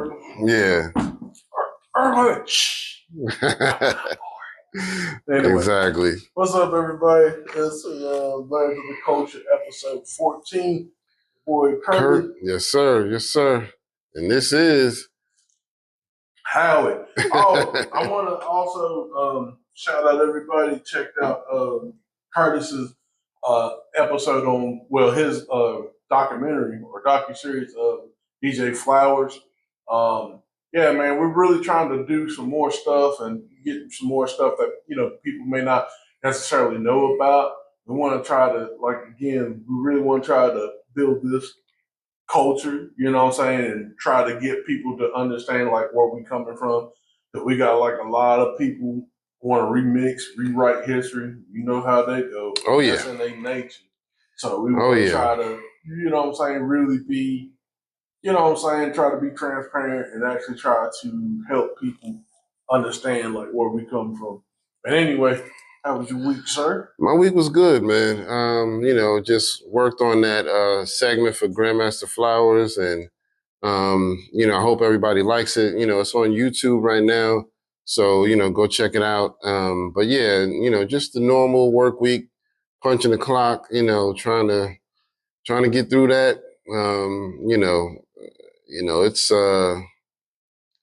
purple. Yeah. Anyway, exactly. What's up, everybody? This is Land of the Culture, episode 14. Boy, Kurt. Yes, sir. Yes, sir. And this is Howie. Oh, I want to also shout out everybody. Checked out Curtis's episode on his documentary or docuseries of DJ Flowers. Yeah, man, we're really trying to do some more stuff and get some more stuff that people may not necessarily know about. We want to try to we really want to try to build this culture, you know what I'm saying, and try to get people to understand like where we coming from. That we got like a lot of people want to remix, rewrite history. You know how they go. Oh yeah, that's in their nature. So we want to try to, you know what I'm saying, really be, you know what I'm saying, try to be transparent and actually try to help people understand like where we come from. But anyway, how was your week, sir? My week was good, man. Just worked on that segment for Grandmaster Flowers, and I hope everybody likes it. It's on YouTube right now, so go check it out. But yeah, just the normal work week, punching the clock. Trying to get through that. It's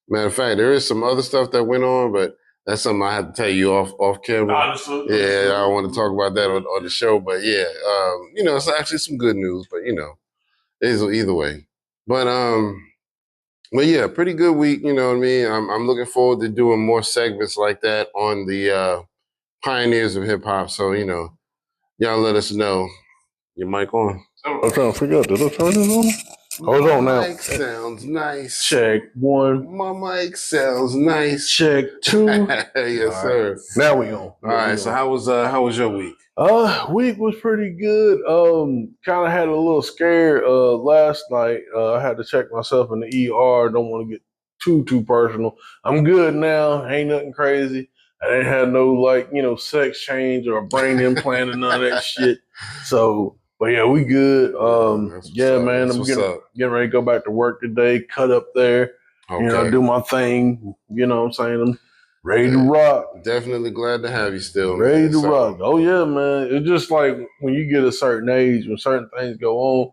matter of fact, there is some other stuff that went on, but that's something I have to tell you off camera. Honestly. Yeah, I don't want to talk about that on the show, but yeah, it's actually some good news, but it's either way. But yeah, pretty good week. You know what I mean? I'm looking forward to doing more segments like that on the pioneers of hip hop. So y'all let us know. Your mic on? I'm trying to figure out. Did I turn it on? Hold on now. My mic sounds nice. Check one. My mic sounds nice. Check two. Yes, sir. Now we on. All right. So how was your week? Week was pretty good. Kind of had a little scare last night. I had to check myself in the ER. Don't want to get too personal. I'm good now. Ain't nothing crazy. I didn't have no sex change or a brain implant and none of that shit. So, but yeah, we good. Yeah, man. I'm getting ready to go back to work today. Cut up there. Okay. Do my thing. You know what I'm saying? I'm ready to rock. Definitely glad to have you still. Ready to rock. Oh yeah, man. It's just like when you get a certain age, when certain things go on,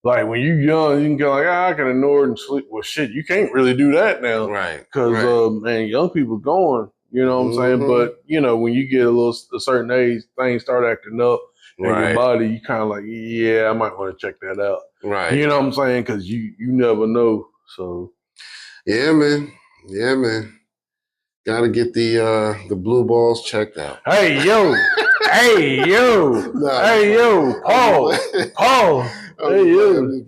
like when you're young, you can go like, I can ignore it and sleep. Well, shit, you can't really do that now. Right. Because, man, young people going, you know what I'm saying? But, when you get a certain age, things start acting up in your body, you kind of like, yeah, I might want to check that out. Right. You know what I'm saying? Because you never know. So. Yeah, man. Yeah, man. Got to get the blue balls checked out. Hey, yo. Hey, yo. Hey, yo. Paul. Hey, yo.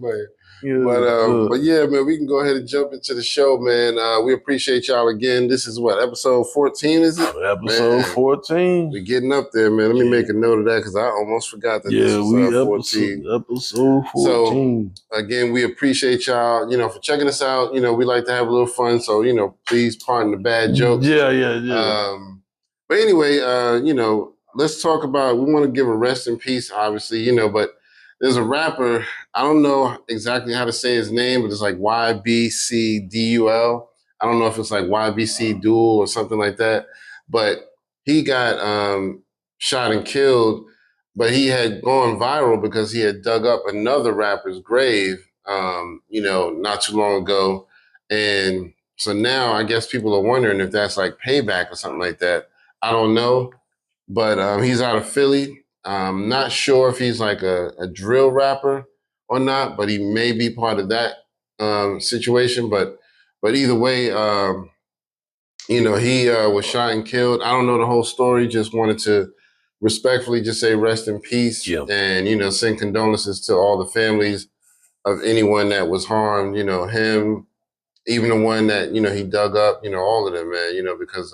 But yeah, man, we can go ahead and jump into the show, man. We appreciate y'all again. This is what, episode 14, is it? Episode 14. We're getting up there, man. Let me make a note of that because I almost forgot that this was 14. Episode 14. So, again, we appreciate y'all, for checking us out. We like to have a little fun. So, please pardon the bad jokes. Yeah. But anyway, let's talk about, we want to give a rest in peace, obviously, but there's a rapper, I don't know exactly how to say his name, but it's like YBCDUL. I don't know if it's like YBC Duel or something like that. But he got shot and killed, but he had gone viral because he had dug up another rapper's grave, not too long ago. And so now I guess people are wondering if that's like payback or something like that. I don't know. But he's out of Philly. I'm not sure if he's like a drill rapper or not, but he may be part of that situation. But either way, he was shot and killed. I don't know the whole story. Just wanted to respectfully just say rest in peace and, send condolences to all the families of anyone that was harmed, him, even the one that, he dug up, all of them, man, because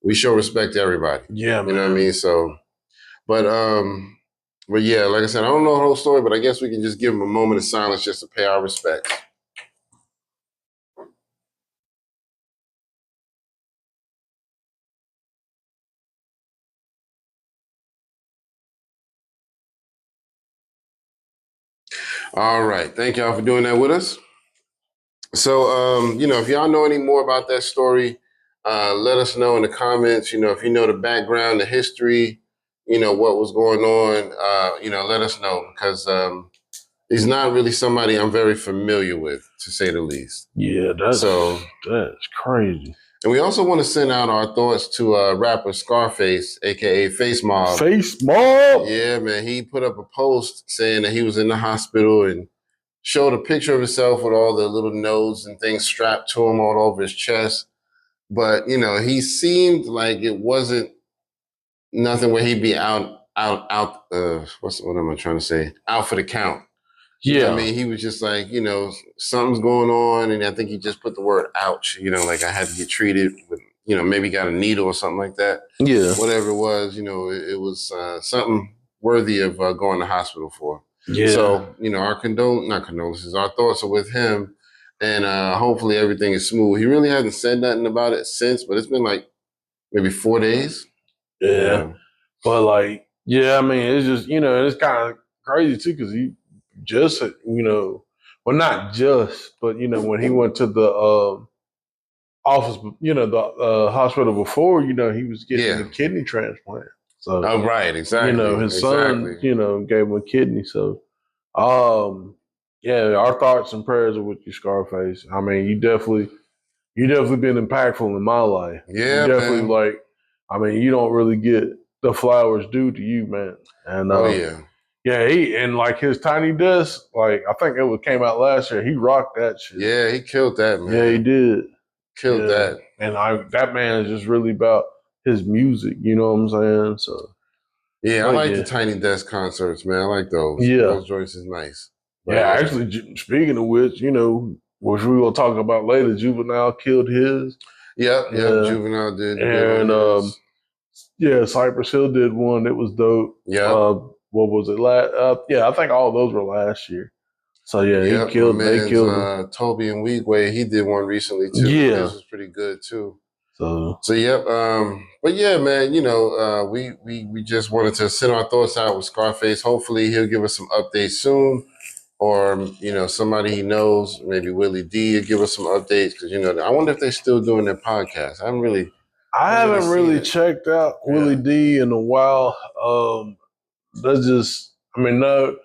we show respect to everybody. Yeah, man. You know what I mean? So, but yeah, like I said, I don't know the whole story, but I guess we can just give him a moment of silence just to pay our respects. All right. Thank y'all for doing that with us. So, if y'all know any more about that story, let us know in the comments. If you know the background, the history, what was going on, let us know because he's not really somebody I'm very familiar with, to say the least. Yeah, that's crazy. And we also want to send out our thoughts to rapper Scarface, aka Face Mob. Face Mob. Yeah, man. He put up a post saying that he was in the hospital and showed a picture of himself with all the little nodes and things strapped to him all over his chest. But he seemed like it wasn't nothing where he'd be out. What am I trying to say? Out for the count. Yeah. I mean, he was just like, something's going on. And I think he just put the word ouch, like I had to get treated with, maybe got a needle or something like that. Yeah. Whatever it was, it was something worthy of going to hospital for. Yeah. So, our not condolences, our thoughts are with him. And hopefully everything is smooth. He really hasn't said nothing about it since, but it's been like maybe 4 days. Yeah. But like, I mean, it's just, it's kind of crazy too, because he just, well, not just, but, when he went to the office, the hospital before, he was getting a kidney transplant. So, right, exactly. His son, gave him a kidney. So, our thoughts and prayers are with you, Scarface. I mean, you definitely been impactful in my life. Yeah, you definitely man. You don't really get the flowers due to you, man. And he and like his Tiny Desk, like I think it came out last year. He rocked that shit. Yeah, he killed that, man. Yeah, he did. Killed that. And that man is just really about his music. You know what I'm saying? So yeah, I like the Tiny Desk concerts, man. I like those. Yeah, those joints is nice. But, actually, speaking of which, which we will talk about later, Juvenile killed his. Yep, Juvenile did. And Cypress Hill did one. It was dope. Yeah. What was it? I think all of those were last year. So he killed. They killed him. Toby and Weegway, he did one recently too. Yeah, this was pretty good too. So yep. But yeah, man. We just wanted to send our thoughts out with Scarface. Hopefully, he'll give us some updates soon. Or, somebody he knows, maybe Willie D, will give us some updates. Because, I wonder if they're still doing their podcast. I haven't really checked out Willie D in a while. That's just, no.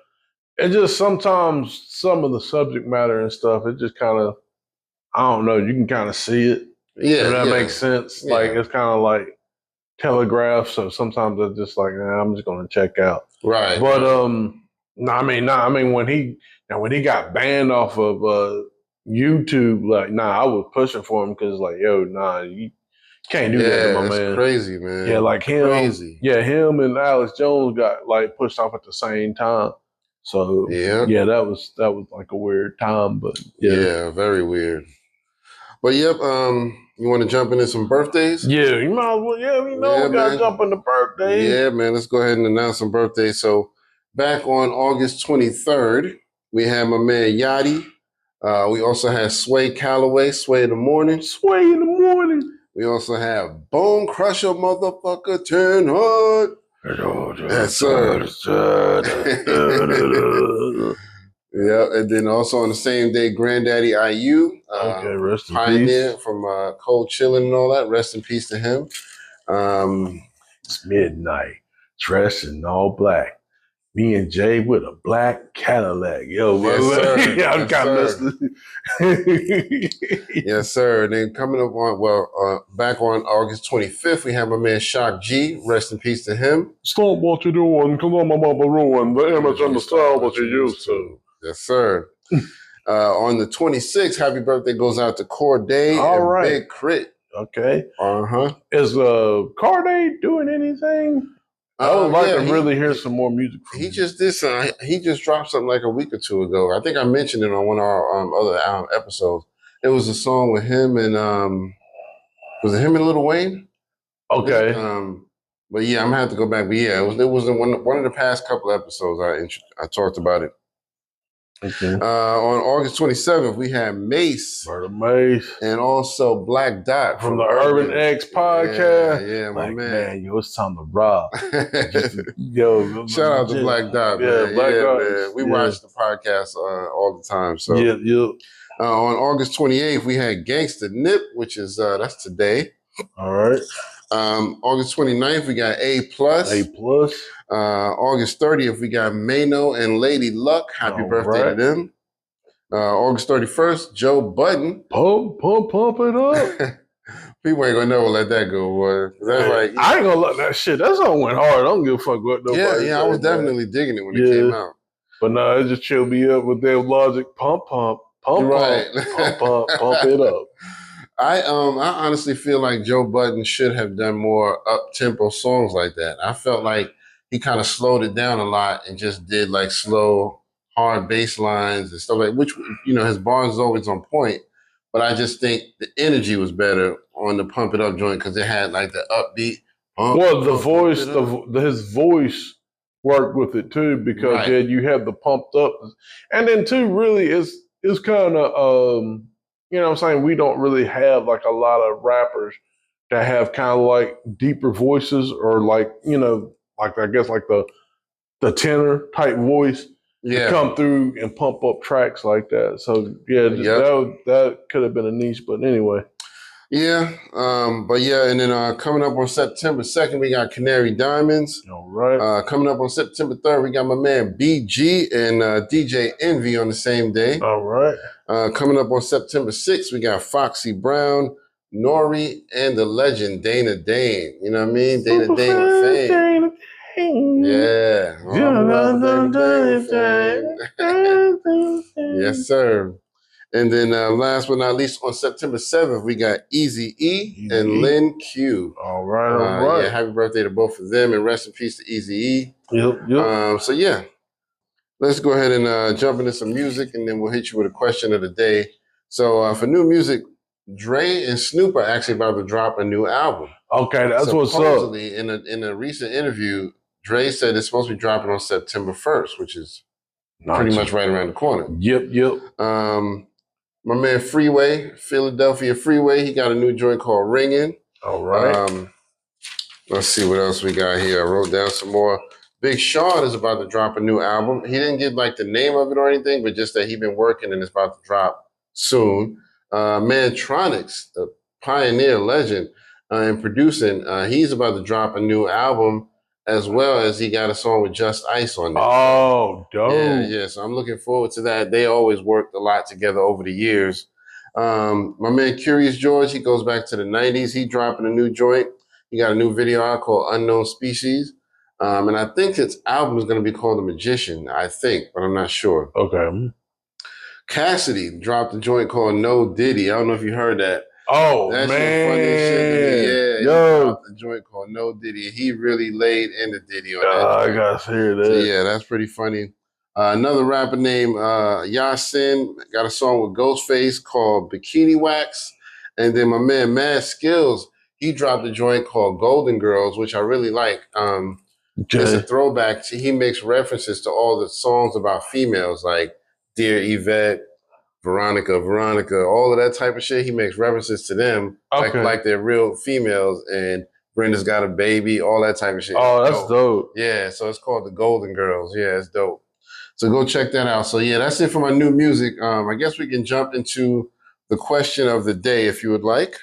It just sometimes some of the subject matter and stuff, it just kind of, I don't know, you can kind of see it. Yeah. If that makes sense. Yeah. Like, it's kind of like telegraph. So sometimes it's just like, I'm just going to check out. Right. But, when he got banned off of YouTube, I was pushing for him because you can't do that to my man. Crazy, man. Yeah, like him. Crazy. Yeah, him and Alex Jones got pushed off at the same time. So that was like a weird time, but yeah, very weird. But yep, you want to jump into some birthdays? Yeah, you might as well. Yeah, we gotta jump into birthdays. Yeah, man, let's go ahead and announce some birthdays. So back on August 23rd, we had my man Yachty. We also had Sway Calloway, Sway in the Morning. Sway in the Morning. We also have Bone Crusher Motherfucker 10 Hard. Yes, sir. Yeah, and then also on the same day, Granddaddy IU. Rest in Pioneer peace. from Cold Chillin' and all that. Rest in peace to him. It's midnight, dressed in all black. Me and Jay with a black Cadillac. Yo, yes, sir. I'm kind of listening. Yes, sir. And then coming up on, back on August 25th, we have my man Shock G. Rest in peace to him. Stop what you're doing, because I'm about to ruin the image and the style that you used to. Yes, sir. On the 26th, happy birthday goes out to Corday and Big Crit. Okay. Uh-huh. Is Corday doing anything? I would like to really hear some more music from him. Just did some. He just dropped something like a week or two ago. I think I mentioned it on one of our other episodes. It was a song with him and was it him and Lil Wayne? Okay. But yeah, I'm gonna have to go back. But yeah, it was in one of the past couple episodes I talked about it. Okay. On August 27th, we had Mace. Murder Mace. And also Black Dot from the Urban X podcast. Yeah, my man. Yo, it's time to rob. Shout out to Black Dot, man. Black Dot. Man. We watch the podcast all the time. So yeah. On August 28th, we had Gangsta Nip, which is that's today. All right. August 29th, we got A plus. A plus. August 30th, we got Mano and Lady Luck. Happy birthday to them. August 31st, Joe Budden. Pump it up. People ain't gonna never let that go, boy. That's like I ain't gonna let that shit. That song went hard. I don't give a fuck what nobody. Yeah, I was definitely digging it when it came out. But no, it just chilled me up with their Logic. Pump it up. I honestly feel like Joe Budden should have done more up-tempo songs like that. I felt like he kind of slowed it down a lot and just did like slow, hard bass lines and stuff like, which, you know, his bars is always on point. But I just think the energy was better on the Pump It Up joint because it had like the upbeat. His voice worked with it too because you had the pumped up, and then too really it's kind of you know what I'm saying, we don't really have like a lot of rappers that have kind of like deeper voices or like, you know, like I guess like the tenor type voice to come through and pump up tracks like that. So that could have been a niche, but anyway. Yeah, and then coming up on September 2nd, we got Canary Diamonds. All right. Coming up on September 3rd, we got my man BG and DJ Envy on the same day. All right. Coming up on September 6th, we got Foxy Brown, Nori, and the legend Dana Dane. You know what I mean? Dana Dane with fame. Yeah. Yes, sir. And then last but not least, on September 7th, we got Eazy-E and Lin Q. All right. Yeah, happy birthday to both of them, and rest in peace to Eazy-E. Yep. So yeah, let's go ahead and jump into some music, and then we'll hit you with a question of the day. So for new music, Dre and Snoop are actually about to drop a new album. Okay, that's what's up. Supposedly, in a recent interview, Dre said it's supposed to be dropping on September 1st, which is pretty much right around the corner. Yep. My man Freeway, Philadelphia Freeway, he got a new joint called Ringin'. All right. Let's see what else we got here. I wrote down some more. Big Sean is about to drop a new album. He didn't give like the name of it or anything, but just that he's been working and it's about to drop soon. Mantronix, the pioneer legend in producing, he's about to drop a new album, as well as he got a song with Just Ice on there. Oh, dope. Yeah. So I'm looking forward to that. They always worked a lot together over the years. My man Curious George, he goes back to the 90s. He dropping a new joint. He got a new video out called Unknown Species. And I think his album is going to be called The Magician, I think, but I'm not sure. Okay. Cassidy dropped a joint called No Diddy. I don't know if you heard that. Oh, that's man. Funny shit. Yeah, yo. He dropped a joint called No Diddy. He really laid into Diddy on that. I got to hear that. So yeah, that's pretty funny. Another rapper named Yasin got a song with Ghostface called Bikini Wax. And then my man Mad Skills, he dropped a joint called Golden Girls, which I really like. It's a throwback. He makes references to all the songs about females, like Dear Yvette, Veronica, all of that type of shit. He makes references to them like they're real females, and Brenda's got a baby, all that type of shit. Oh, that's dope. Yeah, so it's called the Golden Girls. Yeah, it's dope. So go check that out. So yeah, that's it for my new music. I guess we can jump into the question of the day if you would like.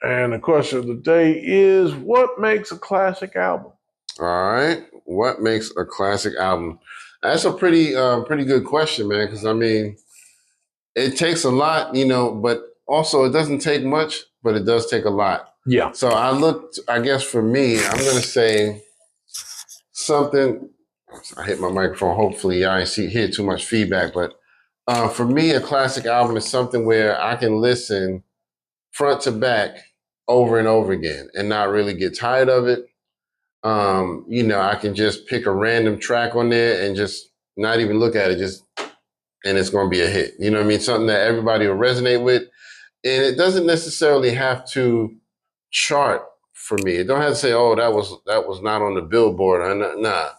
And the question of the day is, what makes a classic album? All right. What makes a classic album? That's a pretty good question, man, because I mean, it takes a lot, you know, but also it doesn't take much, but it does take a lot. Yeah. So I guess for me, I'm going to say something. I hit my microphone. Hopefully I ain't hear too much feedback, but for me, a classic album is something where I can listen front to back over and over again and not really get tired of it. You know, I can just pick a random track on there and just not even look at it, and it's going to be a hit. You know what I mean? Something that everybody will resonate with. And it doesn't necessarily have to chart for me. It don't have to say, oh, that was not on the Billboard. Nah.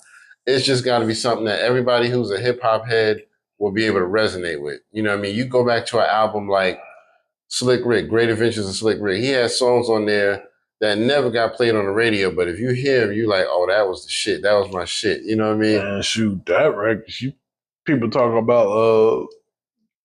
It's just got to be something that everybody who's a hip hop head will be able to resonate with. You know what I mean? You go back to an album like Slick Rick, Great Adventures of Slick Rick. He has songs on there that never got played on the radio, but if you hear him, you like, oh, that was the shit. That was my shit. You know what I mean? Man, shoot, that record. People talk about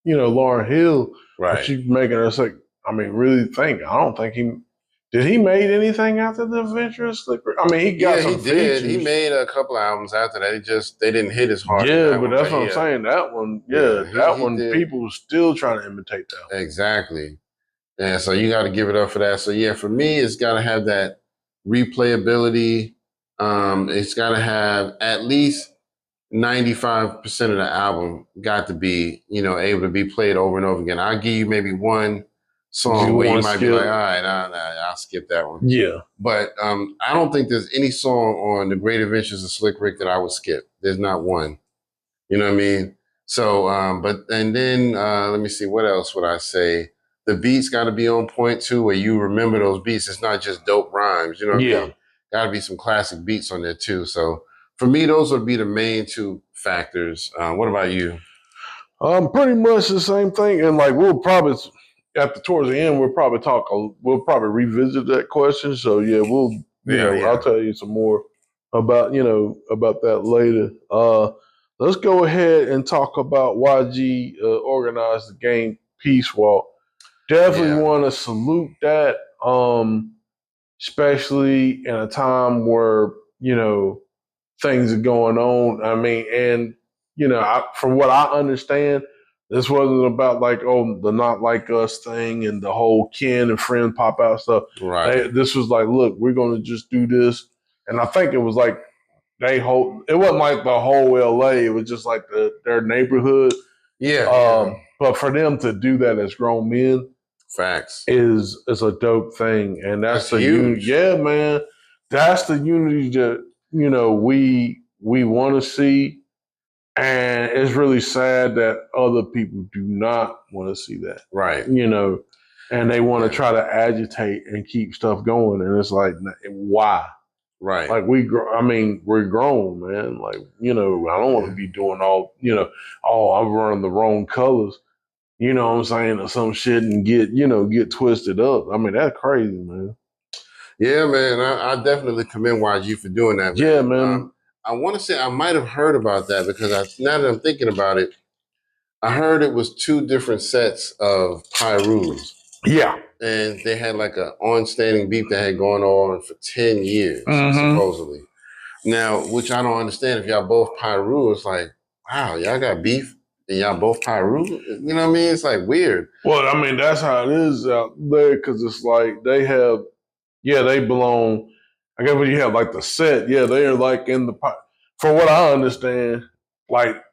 Lauryn Hill. Right. But you making us like, I mean, really think. I don't think he made anything after the Adventurous Slippery. I mean, he got some he did. features. He made a couple albums after that. They didn't hit as hard. Yeah, as that but one, that's what I'm saying. That one, that he one, did. people were still trying to imitate that one. Exactly. And so you got to give it up for that. So yeah, for me, it's got to have that replayability. It's got to have at least 95% of the album got to be, able to be played over and over again. I'll give you maybe one song where you might be like, all right, I'll skip that one. Yeah. But I don't think there's any song on The Great Adventures of Slick Rick that I would skip. There's not one. You know what I mean? So, and then let me see, what else would I say? The beats got to be on point too, where you remember those beats. It's not just dope rhymes. You know what I mean? Got to be some classic beats on there too. So for me, those would be the main two factors. What about you? Pretty much the same thing. And like, we'll probably, towards the end, we'll probably revisit that question. So yeah, I'll tell you some more about that later. Let's go ahead and talk about YG organized the game Peace Walk. Definitely want to salute that, especially in a time where, things are going on. I mean, and, from what I understand, this wasn't about like, the Not Like Us thing and the whole Ken and Friend pop out stuff. Right. This was like, look, we're going to just do this. And I think it was like, it wasn't like the whole LA. It was just like their neighborhood. Yeah. But for them to do that as grown men, facts, is a dope thing, and that's the huge. Yeah, man, that's the unity that we want to see, and it's really sad that other people do not want to see that. Right. And they want to try to agitate and keep stuff going, and it's like, why? Right. Like we're grown, man. Like, I don't want to be doing all, I'm running the wrong colors, you know what I'm saying, or some shit and get twisted up. I mean, that's crazy, man. Yeah, man. I definitely commend YG for doing that, man. Yeah, man. I want to say I might have heard about that because now that I'm thinking about it, I heard it was 2 different sets of Pyrus. Yeah. And they had like an on-standing beef that had gone on for 10 years, supposedly. Now, which I don't understand. If y'all both Pyru, it's like, wow, y'all got beef and y'all both Pyru? You know what I mean? It's like weird. Well, I mean, that's how it is out there, because it's like they belong. I guess when you have like the set, they're like in the, for what I understand, like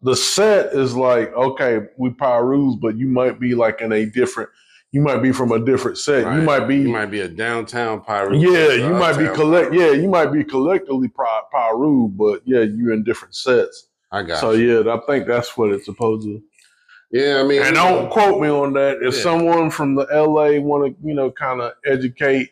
the set is like, okay, we Pyrus, but you might be like you might be from a different set. Right. You might be a downtown Pyru. Yeah, you might be you might be collectively Pyru, but you're in different sets. I got so you. I think that's what it's supposed to. Yeah, I mean, and don't quote me on that. If someone from the LA want to, kind of educate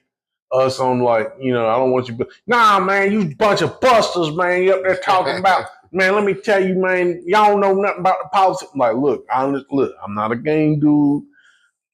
us on like, I don't want you, but nah, man, you bunch of busters, man. You up there talking about, man. Let me tell you, man, y'all don't know nothing about the politics. Like, look, I'm not a game dude.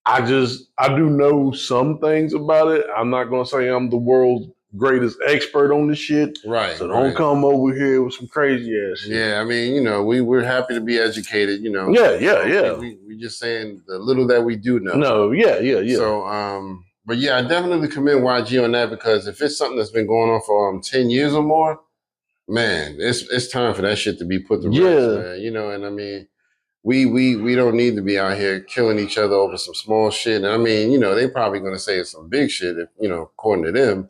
I do know some things about it. I'm not gonna say I'm the world's greatest expert on this shit. Right. So don't come over here with some crazy ass shit. Yeah, I mean, we're happy to be educated, Yeah. We just saying the little that we do know. No, yeah. So, but yeah, I definitely commend YG on that, because if it's something that's been going on for 10 years or more, man, it's time for that shit to be put to rest, man. And I mean, we don't need to be out here killing each other over some small shit. And I mean, they probably going to say it's some big shit, if, according to them.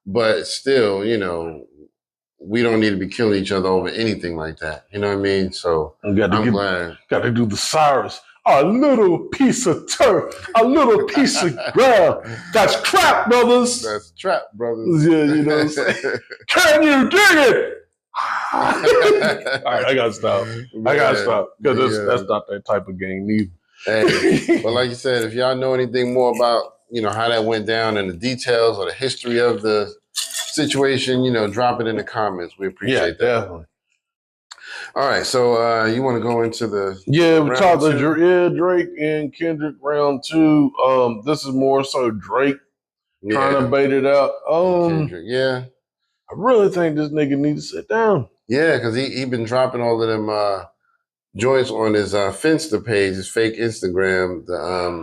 But still, we don't need to be killing each other over anything like that. You know what I mean? So I'm glad. Got to do the Cyrus. A little piece of turf, a little piece of ground. That's trap, brothers. That's trap, brothers. Yeah, you know what I'm saying? Can you dig it? All right, I gotta stop. Because that's not that type of game either. Hey, but like you said, if y'all know anything more about how that went down and the details or the history of the situation, drop it in the comments. We appreciate that. Definitely. All right, so you want to go into the we talked to Drake and Kendrick round 2. This is more so Drake trying to bait it out. Kendrick, I really think this nigga needs to sit down. Yeah, because he been dropping all of them joints on his Finsta page, his fake Instagram.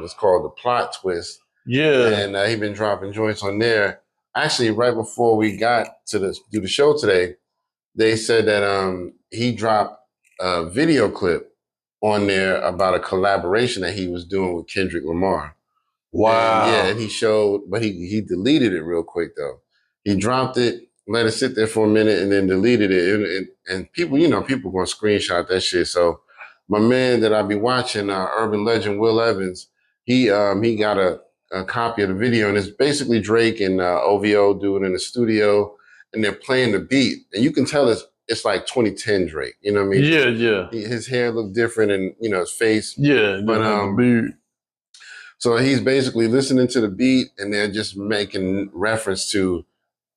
It's called The Plot Twist. Yeah. And he been dropping joints on there. Actually, right before we got to do the show today, they said that he dropped a video clip on there about a collaboration that he was doing with Kendrick Lamar. Wow. And he showed, but he deleted it real quick though. He dropped it, let it sit there for a minute, and then deleted it. And people, people gonna screenshot that shit. So my man that I be watching, urban legend Will Evans, he got a copy of the video, and it's basically Drake and OVO doing it in the studio, and they're playing the beat, and you can tell it's like 2010 Drake. You know what I mean? Yeah. His hair looked different, and his face. Yeah, but the beard. So he's basically listening to the beat, and they're just making reference to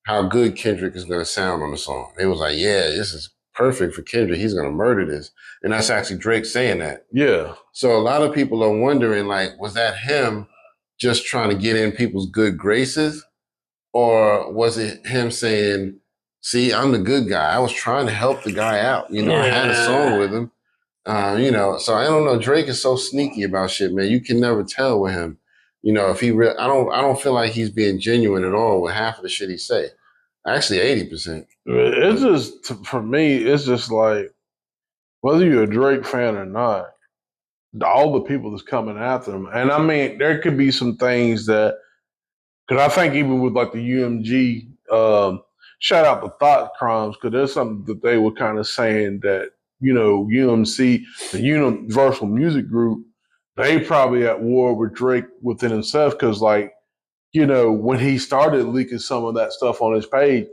how good Kendrick is going to sound on the song. It was like, yeah, this is perfect for Kendrick. He's going to murder this. And that's actually Drake saying that. Yeah. So a lot of people are wondering, like, was that him just trying to get in people's good graces? Or was it him saying, see, I'm the good guy. I was trying to help the guy out. I had a song with him. So I don't know. Drake is so sneaky about shit, man. You can never tell with him. If he I don't feel like he's being genuine at all with half of the shit he say. Actually, 80%. It's just, for me, it's just like, whether you're a Drake fan or not, all the people that's coming after him. And I mean, there could be some things that, because I think even with like the UMG, shout out the Thought Crimes, because there's something that they were kind of saying that, UMC, the Universal Music Group, they probably at war with Drake within himself, because like, when he started leaking some of that stuff on his page,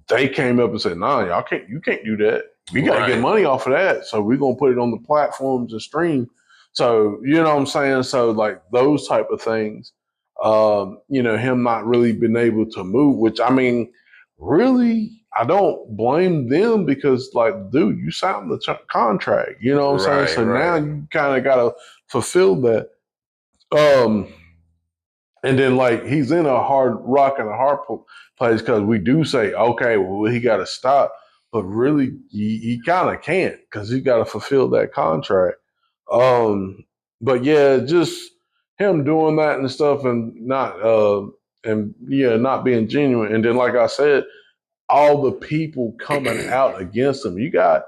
they came up and said, nah, you can't do that. We got to get money off of that. So we're going to put it on the platforms and stream. So, you know what I'm saying? So like those type of things, him not really being able to move, which I mean, really, I don't blame them, because like, dude, you signed the contract, you know what I'm saying? So now you kind of got to fulfill that. And then like he's in a hard rock and a hard place, because we do say, okay, well, he got to stop, but really he kind of can't, because he got to fulfill that contract. But yeah, just him doing that and stuff, and not being genuine. And then like I said, all the people coming out against him. You got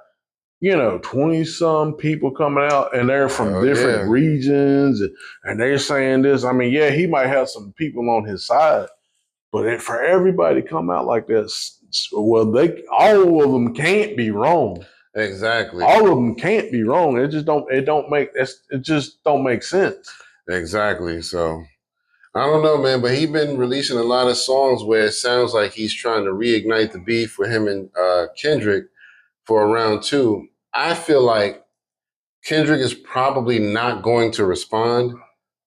20 some people coming out, and they're from different regions, and they're saying this. I mean, yeah, he might have some people on his side, but for everybody to come out like this, well, all of them can't be wrong. Exactly. All of them can't be wrong. It just don't make sense. Exactly. So I don't know, man, but he's been releasing a lot of songs where it sounds like he's trying to reignite the beef for him and Kendrick for round two. I feel like Kendrick is probably not going to respond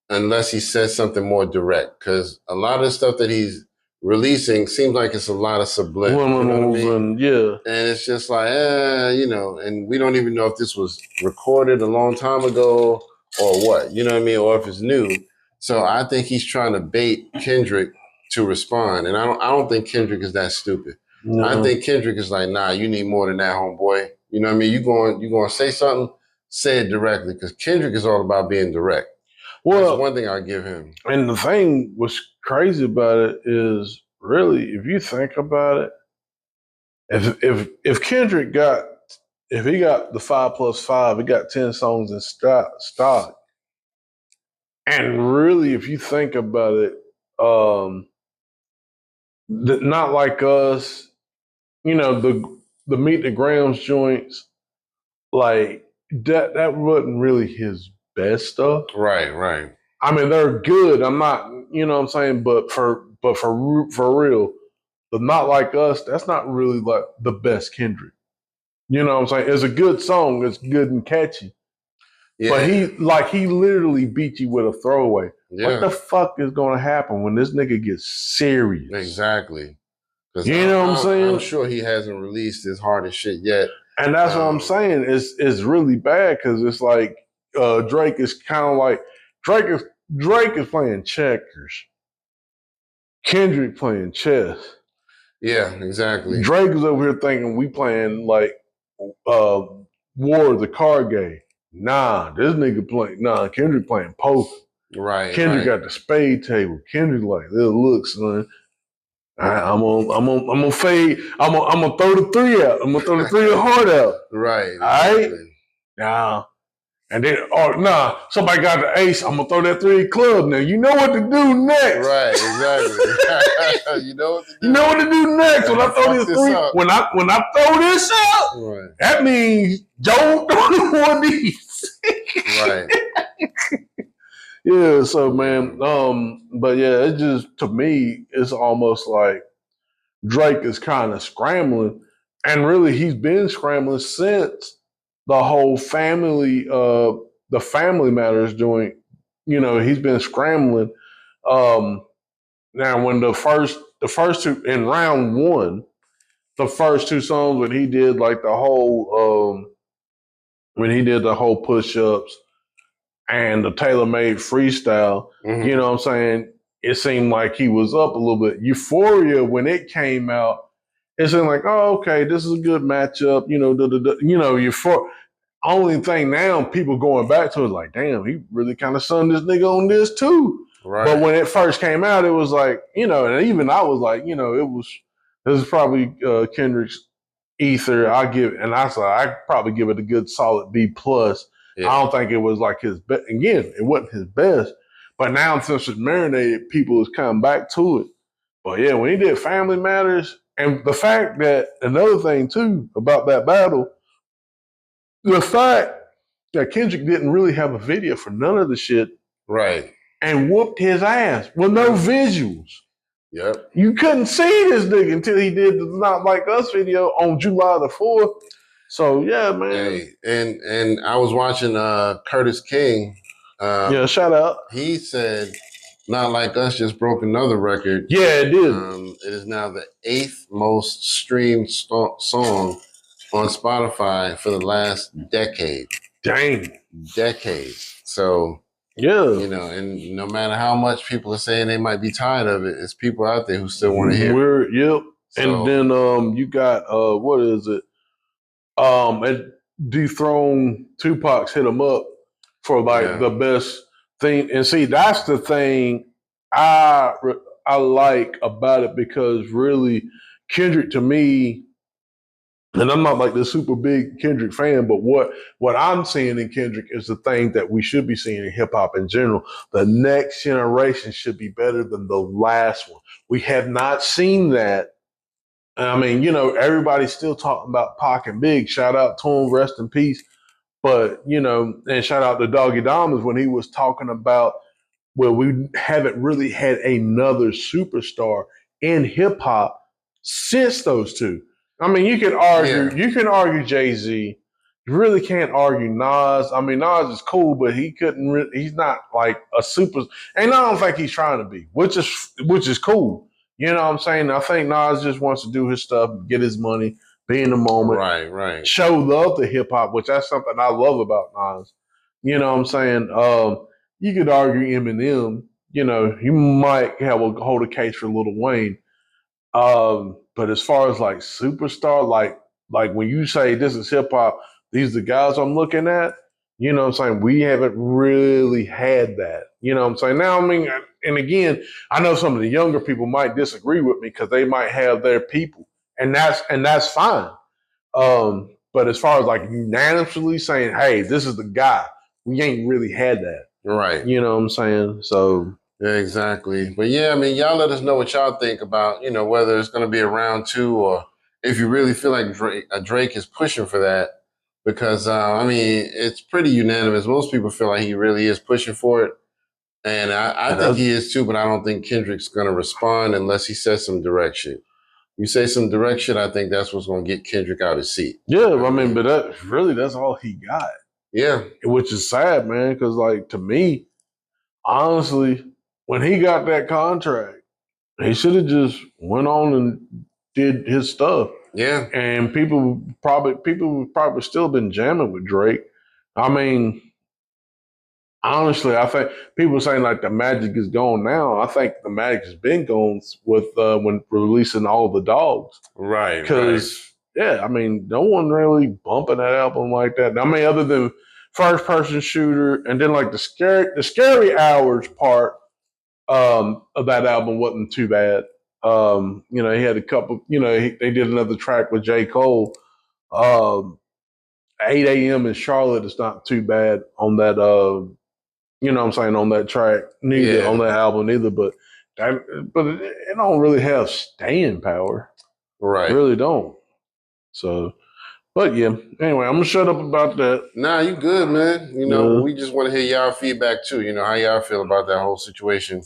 unless he says something more direct, because a lot of the stuff that he's releasing seems like it's a lot of subliminals, and it's just like, and we don't even know if this was recorded a long time ago or what, or if it's new. So I think he's trying to bait Kendrick to respond, and I don't think Kendrick is that stupid. No. I think Kendrick is like, nah, you need more than that, homeboy. You know what I mean? You going to say something, say it directly, because Kendrick is all about being direct. Well, that's one thing I'll give him. And the thing what's crazy about it is, really, if you think about it, if Kendrick got the 5+5, he got 10 songs in stock. And really, if you think about it, Not Like Us, the Meet the Grams joints, like that wasn't really his best stuff. Right. I mean, they're good. I'm not, you know what I'm saying, but for real, the Not Like Us, that's not really like the best Kendrick. You know what I'm saying? It's a good song. It's good and catchy. Yeah. But he literally beat you with a throwaway. Yeah. What the fuck is going to happen when this nigga gets serious? Exactly. You know what I'm saying? I'm sure he hasn't released his hardest shit yet. And that's what I'm saying. It's really bad, because it's like Drake is kind of like Drake is playing checkers. Kendrick playing chess. Yeah, exactly. Drake is over here thinking we playing like War the card game. Nah, this nigga playing. Nah, Kendrick playing poker. Right. Kendrick got the spade table. Kendrick like, look, son. I'm gonna fade. I'm gonna throw the three out. I'm gonna throw the three hard out. Right. All right. Exactly. Nah. And then, somebody got the ace. I'm gonna throw that three club. Now you know what to do next. Right, exactly. You know what to do. You know what to do next when I throw this three. When I throw this out, right. That means Joe throwing one of these. Right. Yeah. So man, but yeah, it just to me, it's almost like Drake is kind of scrambling, and really he's been scrambling since the whole the Family Matters joint. He's been scrambling. Now when the first two in round one, the first two songs when he did like the whole push ups and the tailor made freestyle, you know what I'm saying? It seemed like he was up a little bit. Euphoria, when it came out, it seemed like, oh, okay, this is a good matchup. Euphoria. Only thing now, people going back to it like, damn, he really kind of sunned this nigga on this too. Right. But when it first came out, it was like, and even I was like, this is probably Kendrick's Ether. I probably give it a good solid B plus. Yeah. I don't think it was like his best. Again, it wasn't his best. But now since it's marinated, people is coming back to it. But yeah, when he did Family Matters, and the fact that another thing too about that battle, the fact that Kendrick didn't really have a video for none of the shit. Right. And whooped his ass with no visuals. Yep. You couldn't see this nigga until he did the Not Like Us video on July the 4th. So yeah, man. Hey, and I was watching Curtis King. Yeah, shout out. He said Not Like Us just broke another record. Yeah, it did. It is now the 8th most streamed song on Spotify for the last decade. Dang. Decades. So yeah, and no matter how much people are saying they might be tired of it, it's people out there who still want to hear it. Yep. So, and then you got what is it? It dethroned Tupac's Hit 'Em Up for the best thing. And see, that's the thing I like about it, because really Kendrick to me, and I'm not like the super big Kendrick fan, but what I'm seeing in Kendrick is the thing that we should be seeing in hip hop in general. The next generation should be better than the last one. We have not seen that. I mean, everybody's still talking about Pac and Big. Shout out to him, rest in peace. But, and shout out to Doggy Diamonds when he was talking about, well, we haven't really had another superstar in hip hop since those two. I mean, you can argue Jay Z. You really can't argue Nas. I mean, Nas is cool, but he's not like a super, and I don't think he's trying to be, which is cool. You know what I'm saying? I think Nas just wants to do his stuff, get his money, be in the moment. Right. Show love to hip hop, which that's something I love about Nas. You know what I'm saying? You could argue Eminem. You might hold a case for Lil Wayne. But as far as like superstar, like when you say this is hip hop, these are the guys I'm looking at, you know what I'm saying? We haven't really had that. You know what I'm saying? Now, I mean, and again, I know some of the younger people might disagree with me because they might have their people, and that's fine. But as far as like unanimously saying, hey, this is the guy, we ain't really had that. Right. You know what I'm saying? So yeah, exactly. But yeah, I mean, y'all let us know what y'all think about, whether it's going to be a round 2 or if you really feel like Drake is pushing for that. Because, I mean, it's pretty unanimous. Most people feel like he really is pushing for it. And I think he is too, but I don't think Kendrick's going to respond unless he says some direct shit. You say some direct shit, I think that's what's going to get Kendrick out of his seat. Yeah, I mean, but that's all he got. Yeah. Which is sad, man, because, like, to me, honestly, when he got that contract, he should have just went on and did his stuff. Yeah. And people would probably still been jamming with Drake. I mean, honestly, I think people saying like the magic is gone now. I think the magic has been gone with when releasing all the dogs. Right. Because yeah, I mean, no one really bumping that album like that. I mean, other than First Person Shooter, and then like the scary hours part of that album wasn't too bad. He had a couple. They did another track with J. Cole. Um, 8 a.m. in Charlotte is not too bad on that. I'm saying, on that track, neither on that album either. But it don't really have staying power. Right. It really don't. So, but yeah. Anyway, I'm gonna shut up about that. Nah, you good, man. We just want to hear y'all feedback too. How y'all feel about that whole situation.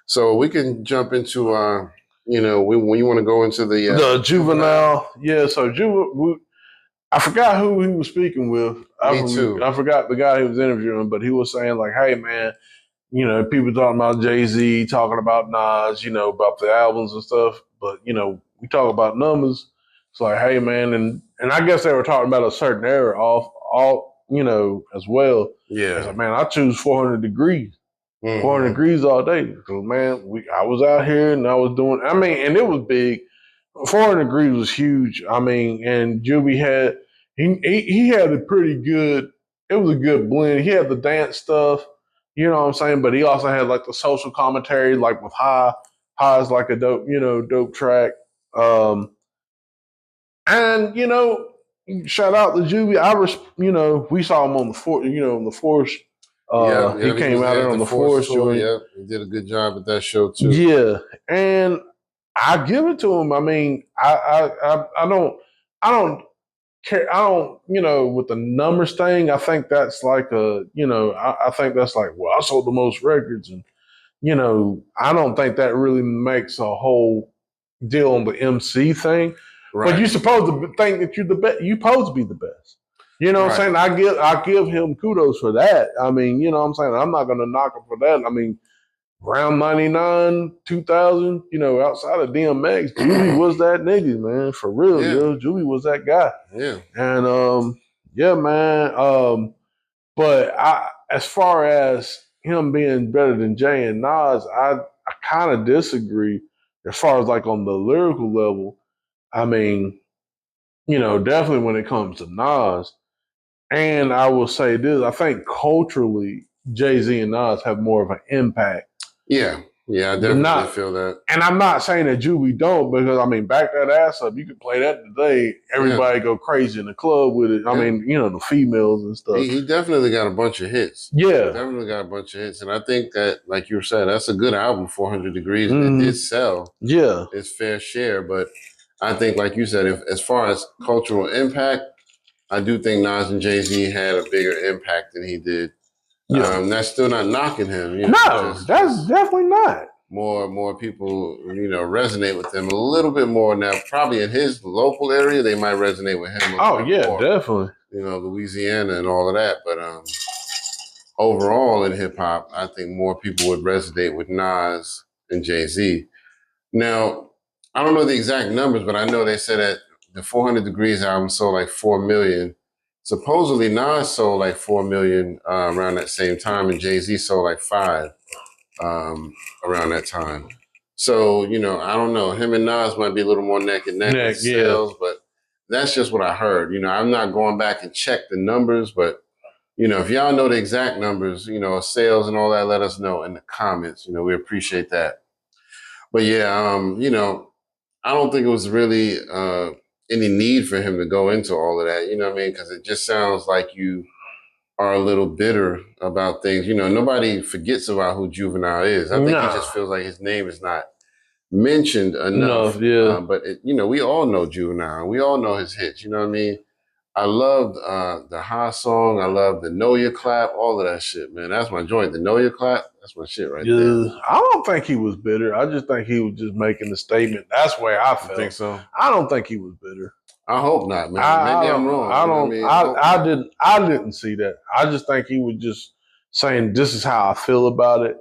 So we can jump into when you want to go into the Juvenile. Yeah. So I forgot who he was speaking with. Me too. I forgot the guy he was interviewing, but he was saying like, "Hey, man, people talking about Jay Z, talking about Nas, about the albums and stuff. But we talk about numbers. It's like, hey, man, and I guess they were talking about a certain era as well. Yeah. It's like, man, I choose 400 degrees. Mm-hmm. 400 degrees all day. Because, man, I was out here and I was doing. I mean, and it was big. 400 degrees was huge. I mean, and Juby had he had a pretty good. It was a good blend. He had the dance stuff. You know what I'm saying? But he also had like the social commentary, like with High. High is like a dope track. And shout out to Juvie. We saw him on the force. On the force. He came out there on the force. Yeah, he did a good job at that show too. Yeah, and I give it to him. I mean, I don't care. I don't, with the numbers thing, I think that's like I think that's like, well, I sold the most records. And, I don't think that really makes a whole deal on the MC thing. Right. But you're supposed to think that you're the best. You're supposed to be the best. You know what I'm saying? I give him kudos for that. I mean, you know what I'm saying? I'm not going to knock him for that. I mean, around 99, 2000, outside of DMX, Julie was that nigga, man. For real, Julie was that guy. Yeah. And, yeah, man. But as far as him being better than Jay and Nas, I kind of disagree as far as like on the lyrical level. I mean, definitely when it comes to Nas. And I will say this, I think culturally, Jay Z and Nas have more of an impact. Yeah. Yeah, I definitely feel that. And I'm not saying that Juby don't, because I mean, back that ass up. You could play that today. Everybody go crazy in the club with it. I mean, the females and stuff. He definitely got a bunch of hits. Yeah. Definitely got a bunch of hits. And I think that, like you said, that's a good album, 400 Degrees. Mm-hmm. It did sell. Yeah. Its fair share. But I think, like you said, as far as cultural impact, I do think Nas and Jay Z had a bigger impact than he did. Yeah. That's still not knocking him. No, that's definitely not. More people, resonate with him a little bit more now. Probably in his local area, they might resonate with him. More. Definitely. Louisiana and all of that. But overall in hip hop, I think more people would resonate with Nas and Jay Z. Now, I don't know the exact numbers, but I know they said that the 400 Degrees album sold like 4 million. Supposedly Nas sold like 4 million around that same time, and Jay Z sold like 5 around that time. So, I don't know. Him and Nas might be a little more neck and neck with sales, but that's just what I heard. I'm not going back and check the numbers, but if y'all know the exact numbers, sales and all that, let us know in the comments. We appreciate that. But yeah, I don't think it was really any need for him to go into all of that, because it just sounds like you are a little bitter about things. Nobody forgets about who Juvenile is. I think he just feels like his name is not mentioned enough. But we all know Juvenile. We all know his hits. You know what I mean? I loved the High song. I love the Know Your Clap. All of that shit, man. That's my joint. The Know Your Clap. That's my shit right there. I don't think he was bitter. I just think he was just making a statement. That's the way I felt. You think so? I don't think he was bitter. I hope not, man. Maybe I'm wrong. I didn't see that. I just think he was just saying, this is how I feel about it.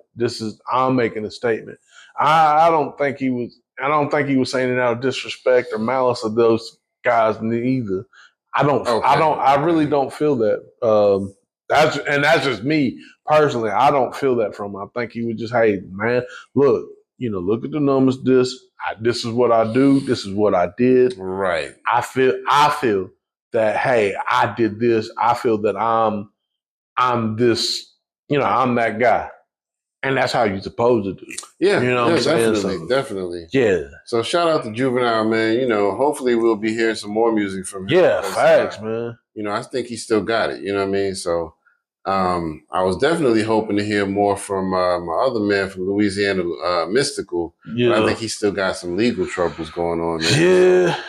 I'm making a statement. I don't think he was saying it out of disrespect or malice of those guys either. I really don't feel that. That's just me personally. I don't feel that from him. I think he was just, hey, man, look, look at the numbers. This is what I do. This is what I did. Right. I feel that, hey, I did this. I feel that I'm this, I'm that guy. And that's how you're supposed to do. Yeah, you know what I'm saying? Definitely. Yeah. So shout out to Juvenile, man. Hopefully we'll be hearing some more music from him. Yeah, facts, man. I think he still got it. You know what I mean? So I was definitely hoping to hear more from my other man from Louisiana, Mystical. Yeah. But I think he still got some legal troubles going on there. Yeah.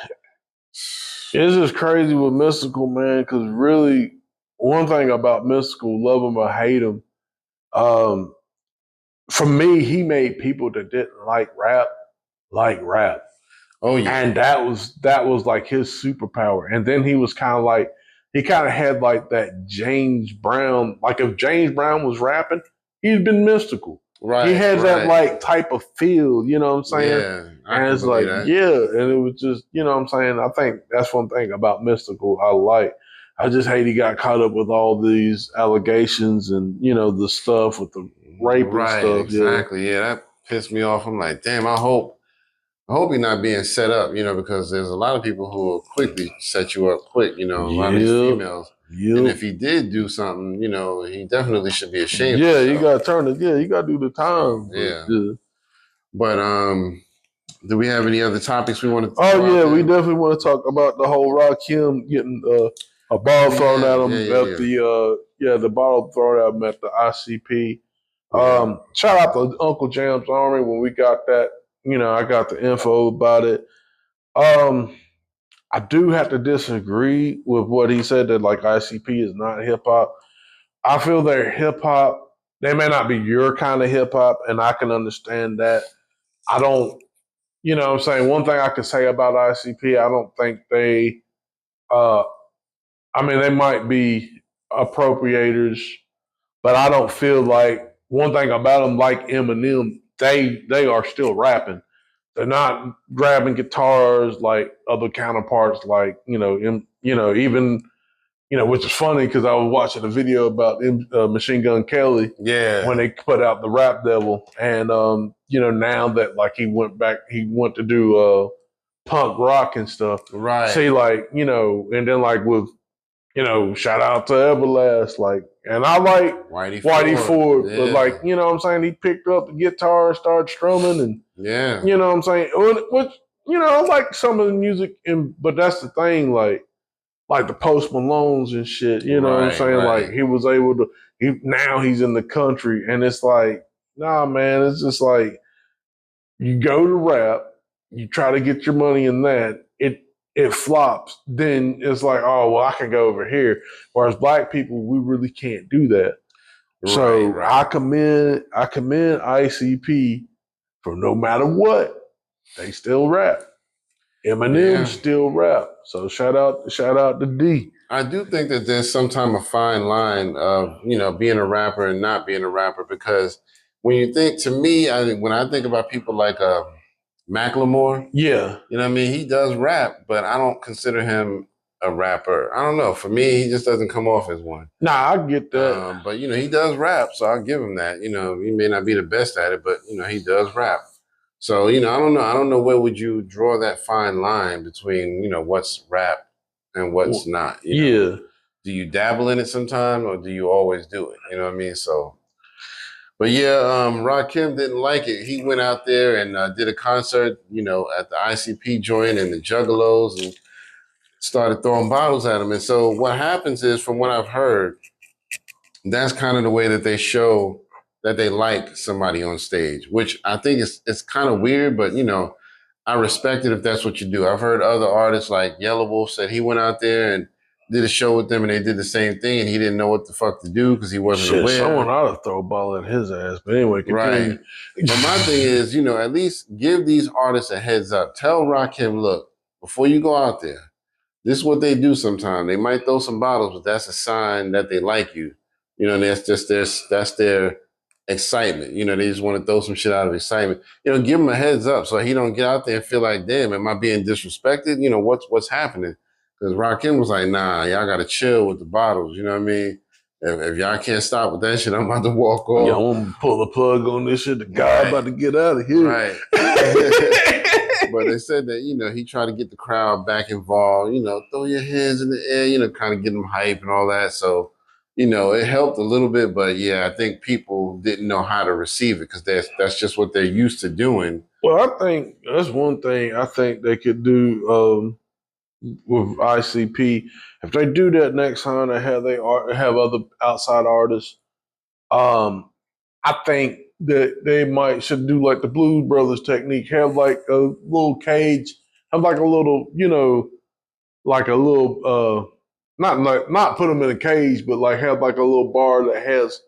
It's just crazy with Mystical, man, because really, one thing about Mystical, love him or hate him, for me, he made people that didn't like rap. Oh yeah. And that was like his superpower. And then he was kind of like, he kind of had like that James Brown, like if James Brown was rapping, he'd been Mystical. Right. He had that like type of feel, you know what I'm saying? Yeah. And it's like, and it was just, you know what I'm saying? I think that's one thing about Mystical I like. I just hate he got caught up with all these allegations and, the stuff with the rape and stuff. Exactly. Yeah, that pissed me off. I'm like, damn, I hope he's not being set up, because there's a lot of people who will quickly set you up quick, a lot of these females. Yep. And if he did do something, he definitely should be ashamed. Yeah, you gotta turn it. Yeah, you gotta do the time. So, But do we have any other topics we want to talk about? We definitely want to talk about the whole Rakim getting a ball thrown at him at the ball thrown at him at the ICP. Shout out to Uncle Jam's Army when we got that. I got the info about it. I do have to disagree with what he said that like ICP is not hip hop. I feel they're hip hop. They may not be your kind of hip hop, and I can understand that. I don't, what I'm saying? One thing I could say about ICP, I don't think they, they might be appropriators, but I don't feel like one thing about them, like Eminem, they are still rapping. They're not grabbing guitars like other counterparts, like even which is funny because I was watching a video about Machine Gun Kelly, when they put out the Rap Devil, and now that like he went to do punk rock and stuff, right? See, like and then like with shout out to Everlast, like, and I like Whitey Ford, but like what I'm saying, he picked up the guitar and started strumming, and what I'm saying, which I like some of the music, but that's the thing, like the Post Malones and shit, what I'm saying, like he was able to. Now he's in the country, and it's like, nah, man, it's just like you go to rap, you try to get your money in that, it flops, then it's like, oh, well, I can go over here. Whereas black people, we really can't do that. So I commend ICP for no matter what, they still rap. Eminem still rap. So shout out to D. I do think that there's sometimes a fine line of, being a rapper and not being a rapper, because when you think, to me, when I think about people like Macklemore, he does rap, but I don't consider him a rapper. I don't know. For me, he just doesn't come off as one. Nah, I get that. But he does rap, so I'll give him that. He may not be the best at it, but he does rap. So I don't know. I don't know where would you draw that fine line between what's rap and what's not. Do you dabble in it sometime, or do you always do it? You know what I mean? So. But Rakim didn't like it. He went out there and did a concert, at the ICP joint and the Juggalos, and started throwing bottles at him. And so what happens is, from what I've heard, that's kind of the way that they show that they like somebody on stage, which I think it's kind of weird, but I respect it if that's what you do. I've heard other artists like Yellow Wolf said he went out there and did a show with them, and they did the same thing, and he didn't know what the fuck to do because he wasn't aware. Someone ought to throw a ball at his ass. But anyway, continue. Right. But my thing is, at least give these artists a heads up. Tell Rakim, look, before you go out there, this is what they do sometimes. They might throw some bottles, but that's a sign that they like you. That's just their excitement. They just want to throw some shit out of excitement. Give him a heads up so he don't get out there and feel like, damn, am I being disrespected? What's happening? Because Rakim was like, nah, y'all got to chill with the bottles. You know what I mean? if y'all can't stop with that shit, I'm about to walk off. Yeah, I'm gonna pull the plug on this shit. The guy about to get out of here. Right. But they said that, he tried to get the crowd back involved, throw your hands in the air, kind of get them hype and all that. So, it helped a little bit, but yeah, I think people didn't know how to receive it because that's just what they're used to doing. Well, I think that's one thing I think they could do with ICP. If they do that next time, they have other outside artists. I think that they should do like the Blues Brothers technique, have like a little cage, have like a little, like a little, not put them in a cage, but like have like a little bar that has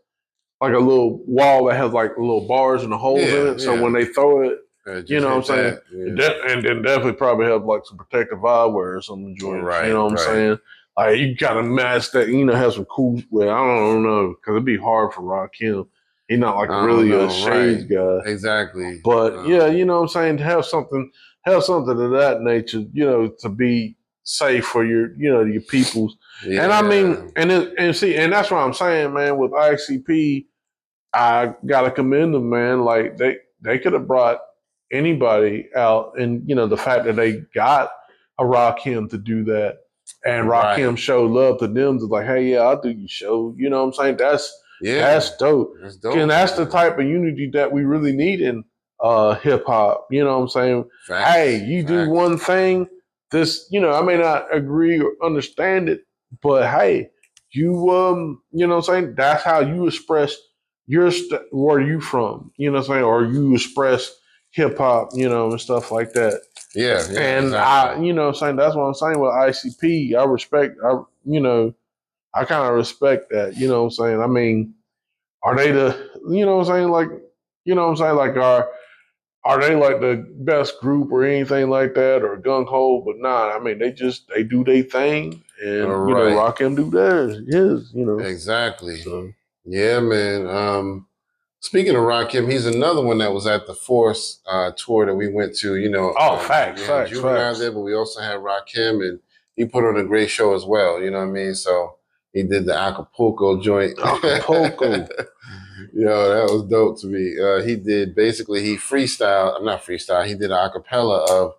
like a little wall that has like little bars and the holes in it. So when they throw it, you know what I'm saying? And then definitely probably have like some protective eyewear or something. Right, you know what I'm saying? Like you gotta match that, have some cool. Well, I don't know because it'd be hard for Rakim. He's not like really a shades guy. Exactly. But yeah, you know what I'm saying? To have something of that nature, to be safe for your, your peoples. Yeah. And I mean, and that's what I'm saying, man, with ICP, I gotta commend them, man. Like they could have brought anybody out, and the fact that they got a Rakim to do that, and Rakim showed love to them to like, hey, yeah, I'll do your show. You know what I'm saying? That's dope. That's dope. And that's the type of unity that we really need in hip hop. You know what I'm saying? Facts. Hey, you do one thing. This, I may not agree or understand it, but hey, you know what I'm saying? That's how you express where you from, you know what I'm saying? Or you express hip hop, and stuff like that. Yeah. And exactly. What I'm saying? That's what I'm saying with ICP. I kind of respect that, you know what I'm saying? I mean, are they are they like the best group or anything like that or gung ho? But nah, I mean, they do their thing and, Rakim do theirs, Exactly. So. Yeah, man. Speaking of Rakim, he's another one that was at the Force tour that we went to, facts. Juvenile there, but we also had Rakim, and he put on a great show as well, you know what I mean? So he did the Acapulco joint. Acapulco. Yo, that was dope to me. He did, basically, he freestyle, he did an acapella of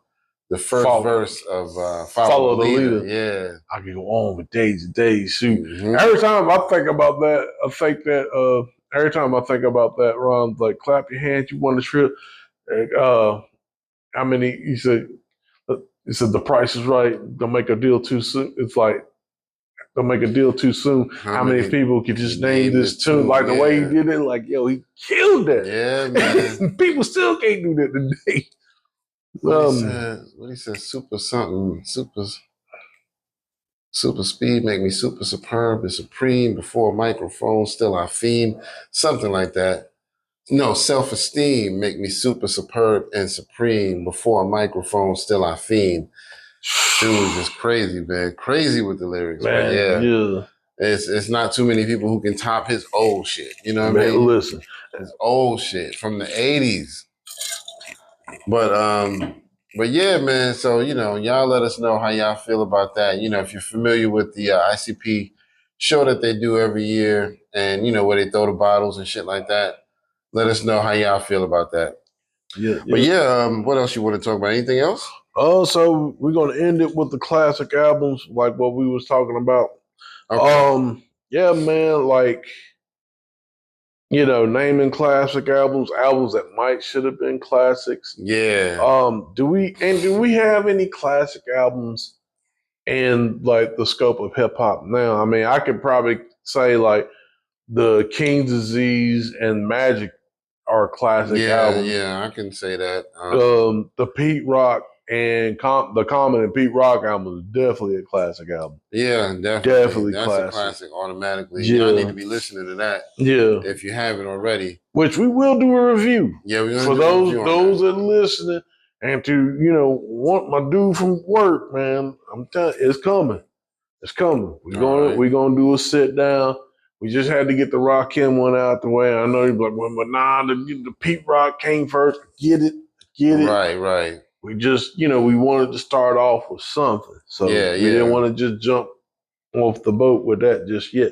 the first verse of Follow the Leader. Yeah. I can go on with days and days. Shoot. Mm-hmm. Every time I think about that, every time I think about that, Ron, like, clap your hands, you won the trip. How many, he said the price is right. Don't make a deal too soon. It's like, don't make a deal too soon. How many people could just name this tune? Like the way he did it, like, yo, he killed that. Yeah, man. People still can't do that today. What he said, super something, super speed make me super superb and supreme. Before a microphone, still I fiend. Something like that. No, self-esteem make me super superb and supreme. Before a microphone, still I fiend. Dude was just crazy, man. Crazy with the lyrics. Man, yeah. It's not too many people who can top his old shit. You know what I mean? Listen. His old shit from the 80s. But yeah, man. So, y'all let us know how y'all feel about that. If you're familiar with the ICP show that they do every year and, where they throw the bottles and shit like that, let us know how y'all feel about that. Yeah. But yeah, what else you want to talk about? Anything else? So we're going to end it with the classic albums, like what we was talking about. Okay. Yeah, man, like, naming classic albums that should have been classics. Yeah. Do we have any classic albums in like the scope of hip hop now? I mean, I could probably say like the King's Disease and Magic are classic albums. Yeah, I can say that. The Pete Rock and the Common and Pete Rock album is definitely a classic album. Yeah, definitely. That's classic. A classic automatically. Yeah. Y'all need to be listening to that. Yeah. If you haven't already. Which we will do a review. Yeah, we're for those that are listening and to, want my dude from work, man. I'm telling you, it's coming. It's coming. We're gonna do a sit down. We just had to get the Rakim one out the way. I know you're like, well, but nah, the Pete Rock came first. Get it. Right. We just, we wanted to start off with something. So we didn't want to just jump off the boat with that just yet.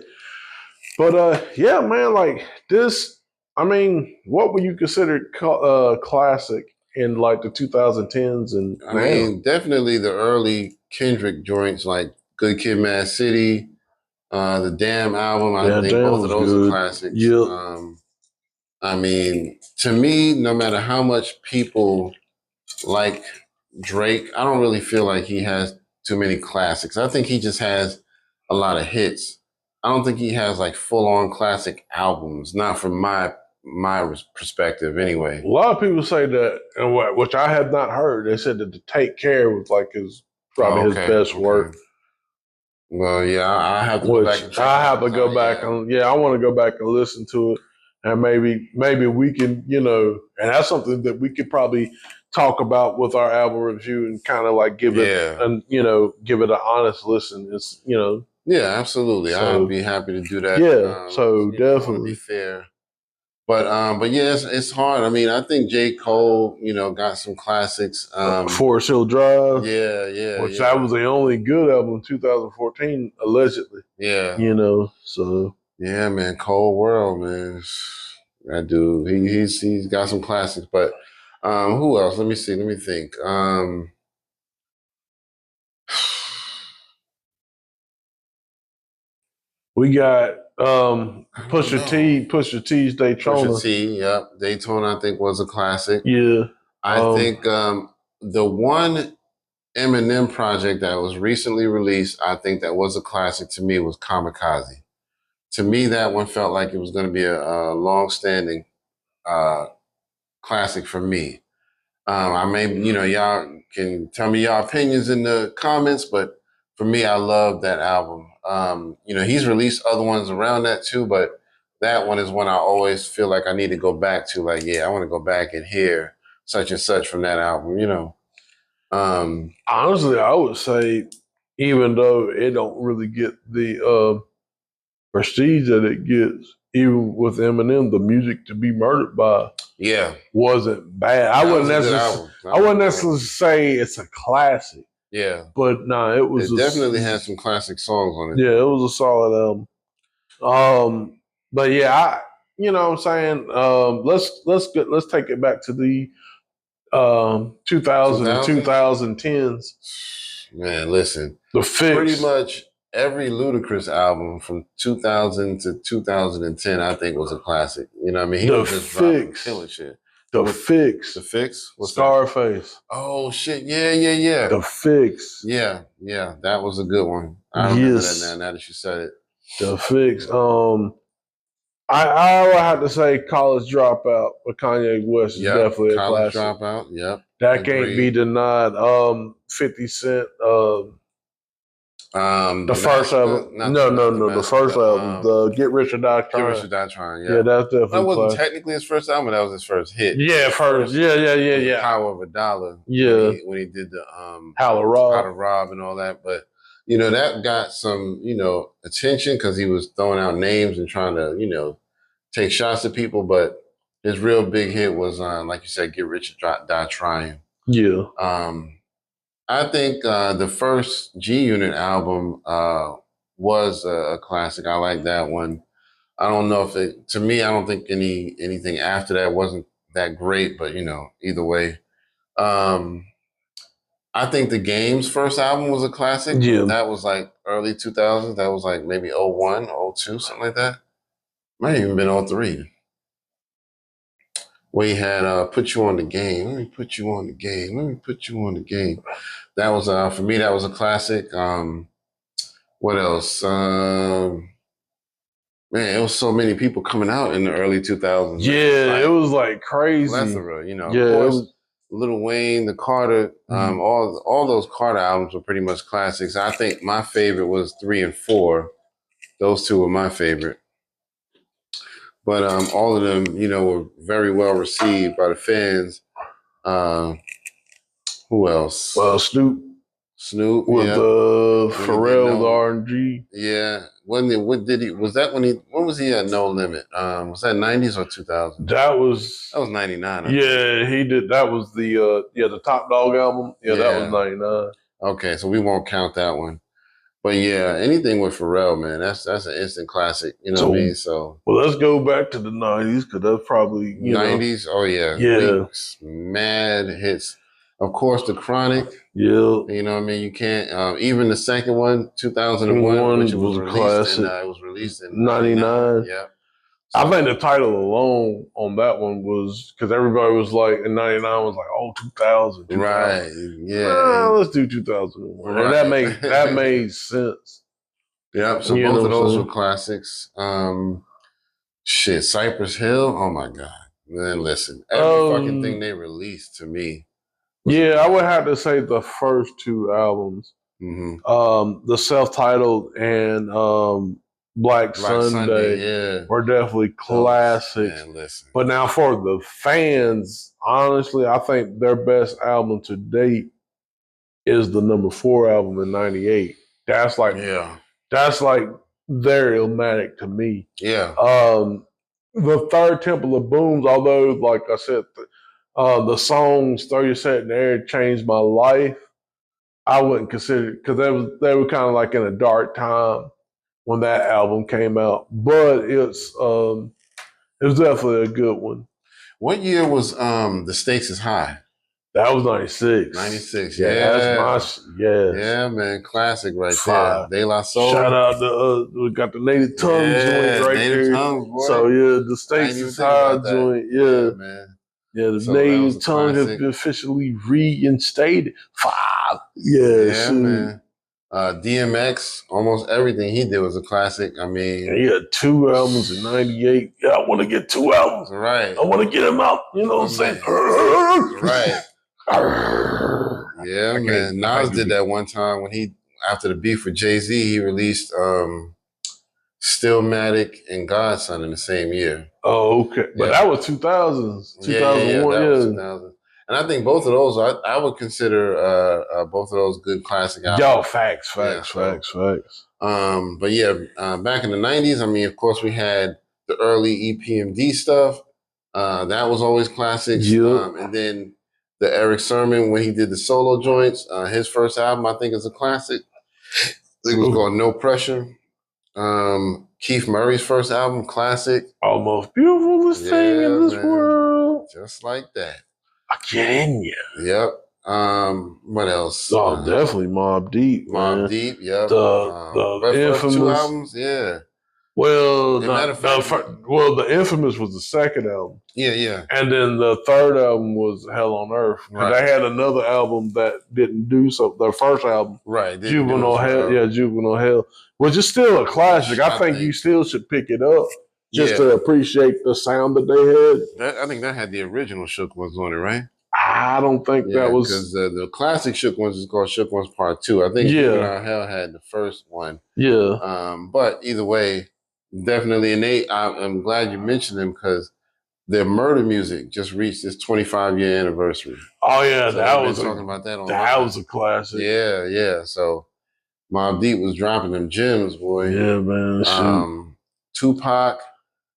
But yeah, man, like this. I mean, what would you consider classic in like the 2010s and I now? mean, definitely the early Kendrick joints like Good Kid, Mad City, the Damn album. I Yeah, think Damn both of was those are good. classics. Yep. I mean, to me, no matter how much people like Drake, I don't really feel like he has too many classics. I think he just has a lot of hits. I don't think he has like full on classic albums. Not from my perspective, A anyway. lot of people say that, and which I have not heard. They said that the Take Care was like his probably Oh, his okay, best okay. work. Well, yeah, I have to go back and Which check I that have to one go out. back Yeah, and I want to go back and listen to it, and maybe we can and that's something that we could probably talk about with our album review and kind of like give it yeah, and give it an honest listen. It's yeah. Absolutely, I'd so be happy to do that. yeah, so I want to be definitely fair. But yeah, it's hard. I mean, I think J. Cole, got some classics. Forest Hill Drive, Yeah, yeah, which that yeah, was the only good album in 2014 allegedly. yeah, So yeah, man. Cold World, man. That dude, he's got some classics. But who else? Let me see. Let me think. we got I don't know. Pusha T's Pusha Daytona. T, yep. Daytona, I think, was a classic. Yeah. I Um, think the one Eminem project that was recently released, I think that was a classic to me was Kamikaze. To me, that one felt like it was going to be a long-standing uh, classic for me. I may, y'all can tell me your opinions in the comments, but for me, I love that album. He's released other ones around that too, but that one is one I always feel like I need to go back to. Like, yeah, I want to go back and hear such and such from that album. Um, Honestly, I would say, even though it don't really get the prestige that it gets, even with Eminem, the music to be murdered by yeah, wasn't bad. that was a good album. That I was a wouldn't good album. necessarily say it's a classic, Yeah, but no, it was it definitely has some classic songs on it. yeah, it was a solid album. But yeah, you know what I'm saying, let's take it back to the 2000 and 2000s? 2010s. Man, listen. The Pretty Fix, much every Ludacris album from 2000 to 2010, I think, was a classic. You know what I mean? He The was just dropping Fix, killing shit. The What Fix, the Fix? What's that? Scarface, Oh shit! Yeah, yeah, yeah, The Fix. yeah, yeah. That was a good one. I remember that now. Yes, Now that you said it. The Fix. I would have to say College Dropout with Kanye West is Yep. definitely a College classic. Dropout. Yep. That can't be Agreed. denied. 50 Cent, the The first massacre, album. not No, no, the no, the massacre. first album, the Get Rich or Die Get Rich Trying. or Die Trying. Yeah, Yeah. that's That definitely wasn't classic. technically his first album. That was his first hit. Yeah, The first. first Yeah, was the yeah. Power of a Dollar Yeah. when he did the How to How to Rob. Rob and all that. But that got some attention because he was throwing out names and trying to take shots at people. But his real big hit was like you said, Get Rich or Die Trying. Yeah. I think the first G Unit album was a classic. I like that one. I don't know if it to me. I don't think anything after that wasn't that great, but either way. Um, I think the Game's first album was a classic. Yeah. That was like early 2000s. That was like maybe 01, 02, something like that. Might have even been 03. Where he had Put You on the Game. Let me put you on the game. Let me put you on the game. That was for me. That was a classic. What else? Man, it was so many people coming out in the early 2000s. Yeah, it was like crazy. Plethora, Yeah, of course. Lil Wayne, the Carter, all those Carter albums were pretty much classics. I think my favorite was 3 and 4. Those two were my favorite. But all of them, were very well received by the fans. Who else? Snoop with yeah. Pharrell, the R&G. Yeah. When was he at No Limit? Was that 90s or 2000? That was 99. Yeah, he did. That was the Top Dog album. Yeah, that was 99. Okay, so we won't count that one. But yeah, anything with Pharrell, man, that's an instant classic. You know what I mean? So well, let's go back to the 90s because that's probably, 90s. Oh yeah, mad hits. Of course, the Chronic. Yeah. You know what I mean? You can't even the second one, 2001, which was a classic. it was released in 99. Yeah. So, I think the title alone on that one was because everybody was like in 99 was like, oh, 2000. Right. Yeah. Let's do 2001. Right. And that made sense. Yep. So both of those were classics. Cypress Hill. Oh my God. Man, listen. Every fucking thing they released to me. Yeah, I would have to say the first two albums. Mm-hmm. The self-titled and Black Sunday were definitely classics. Man, but now for the fans, honestly, I think their best album to date is the number 4 album in '98. That's like very Illmatic to me. Yeah. The third Temple of Booms, although like I said, the songs 30 Set in the Air changed my life. I wouldn't consider it because they were kind of like in a dark time when that album came out, but it was definitely a good one. What year was The Stakes Is High? That was 96. 96, that's my Yeah, man, classic there. De La Soul. Shout out to we got the Native Tongues joint right Native there. Tongues, boy. So The Stakes Is High joint, man. Yeah, the Native Tongue has been officially reinstated. 5. Yeah, man. DMX, almost everything he did was a classic. I mean, he had 2 albums in '98. Yeah, I want to get 2 albums. Right. I want to get them out. You know what I'm saying? Right. Yeah, man. Nas did that one time when after the beef with Jay Z, he released Stillmatic and Godson in the same year. Oh, okay. But that was 2000s. 2001. That was 2000. And I think both of those, I would consider both of those good classic albums. Yo, facts. But back in the 90s, I mean, of course, we had the early EPMD stuff. That was always classics. And then the Eric Sermon, when he did the solo joints, his first album, I think, is a classic. It was called No Pressure. Keith Murray's first album, classic. Almost beautiful thing in this world. Just like that. I get in you. Yep. What else? Oh, definitely Mobb Deep. Mobb Deep, yep. The infamous 2 albums, yeah. Well, the Infamous was the second album. Yeah. And then the third album was Hell on Earth. Right. They had another album that didn't do so. Their first album, right? Juvenile Hell, Juvenile Hell, which is still a classic. I think you still should pick it up just to appreciate the sound that they had. I think that had the original Shook Ones on it, right? I don't think that was because the classic Shook Ones is called Shook Ones Part 2. I think Juvenile Hell had the first one. Yeah. But either way. Definitely, and I'm glad you mentioned them because their Murder Music just reached its 25-year anniversary. Oh yeah, so that was talking about that. That was a classic. Yeah. So Mobb Deep was dropping them gems, boy. Yeah, man. Tupac.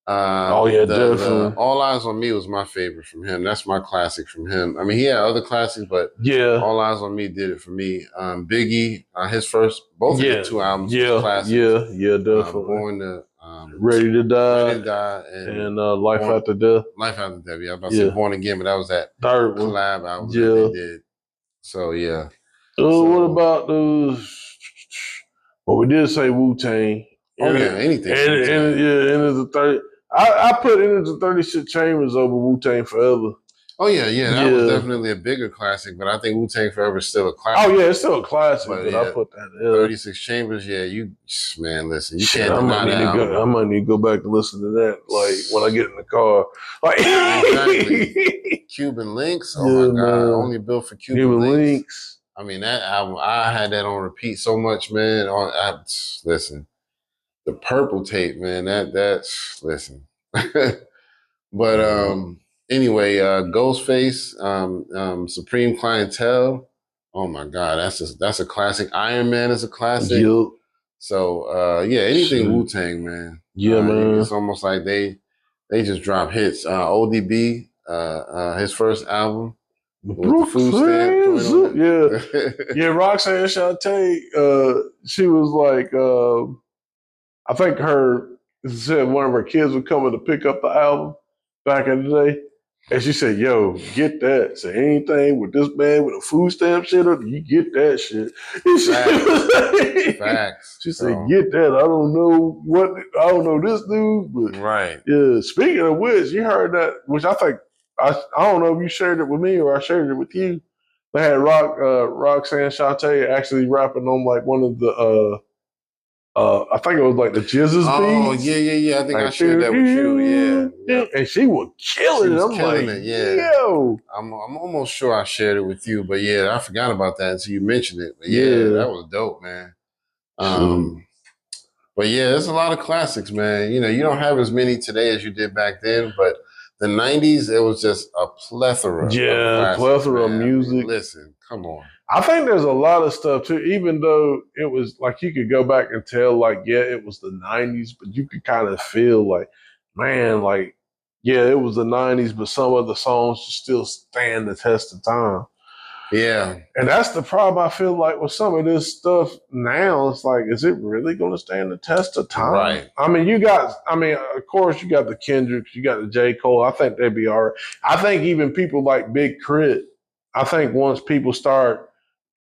Definitely. All Eyes on Me was my favorite from him. That's my classic from him. I mean, he had other classics, but All Eyes on Me did it for me. Biggie, his first, both of the 2 albums, was classics. Yeah, definitely. Born to Ready to Die, and Life After Death. Life After Death, yeah. I was about to say Born Again, but that was that third collab album that they did. So, yeah. What about those? Well, we did say Wu-Tang. Anything. And the 30. I put Into the 36 Chambers over Wu-Tang Forever. Oh, yeah. That was definitely a bigger classic, but I think Wu-Tang Forever is still a classic. Oh, yeah, it's still a classic, but I put that in. 36 Chambers, listen, you can't deny that. I might need to go back and listen to that, like, when I get in the car. Like, exactly. Cuban Links, oh my God, only built for Cuban Links. I mean, that album, I had that on repeat so much, man. Listen, the Purple Tape, man, that's listen. But, anyway, Ghostface, Supreme Clientele. Oh my God, that's a classic. Iron Man is a classic. Yep. So anything Wu-Tang, man. Yeah, man. It's almost like they just drop hits. ODB, his first album. With the food stamp. Yeah, Roxanne Shante, she was like, I think her said one of her kids was coming to pick up the album back in the day. And she said, yo, get that. Say anything with this man with a food stamp shit up, you get that shit. Facts. She said, get that. I don't know this dude, but right. Yeah. Speaking of which, you heard that, which I think I don't know if you shared it with me or I shared it with you. They had Roxanne Shante actually rapping on like one of the I think it was like the Jizzes beats. Yeah. I think I shared that with you. Yeah. And she was killing it. I'm killing like, it, yeah. yo. I'm almost sure I shared it with you, but yeah, I forgot about that until you mentioned it. But yeah, that was dope, man. But yeah, there's a lot of classics, man. You know, you don't have as many today as you did back then, but the 90s, it was just a plethora of classics, of music. I mean, listen, come on. I think there's a lot of stuff too, even though it was like you could go back and tell, like, yeah, it was the 90s, but you could kind of feel like, man, like, yeah, it was the 90s, but some of the songs still stand the test of time. Yeah. And that's the problem I feel like with some of this stuff now. It's like, is it really going to stand the test of time? Right. I mean, of course, you got the Kendricks, you got the J. Cole. I think they'd be all right. I think even people like Big Crit, I think once people start,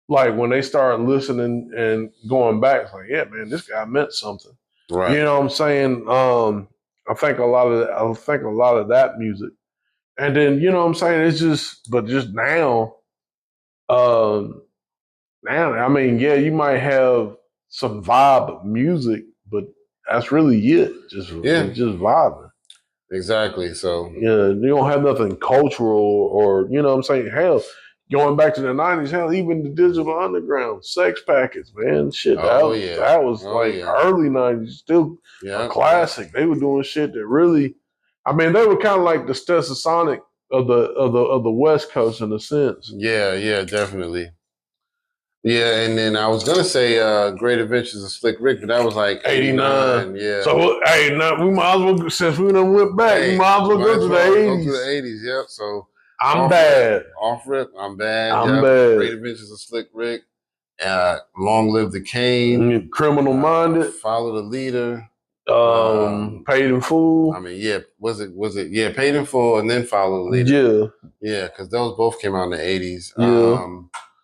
like when they start listening and going back, it's like, yeah, man, this guy meant something. Right. You know what I'm saying? I think a lot of that music. And then, you know what I'm saying? It's just now, I mean, yeah, you might have some vibe music, but that's really it. Just vibing. Exactly. So yeah, you don't have nothing cultural or you know what I'm saying. Hell, going back to the 90s, hell, even the Digital Underground, Sex Packets, man, shit. That was early 90s, still a classic. They were doing shit that really, I mean, they were kind of like the Stetsasonic of the West Coast in a sense. Yeah, definitely. Yeah, and then I was gonna say Great Adventures of Slick Rick, but that was like 89. Yeah. So hey, now we might as well, since we done went back, we might as well go to the 80s. Go to the 80s, yep. So I'm bad. Off-rip, I'm bad. I'm bad. Great Adventures of Slick Rick. Long Live the Cane. Criminal Minded. Follow the Leader. Paid in Full. I mean, yeah, was it? Yeah, Paid in Full and then Follow the Leader. Yeah, because those both came out in the 80s. Yeah.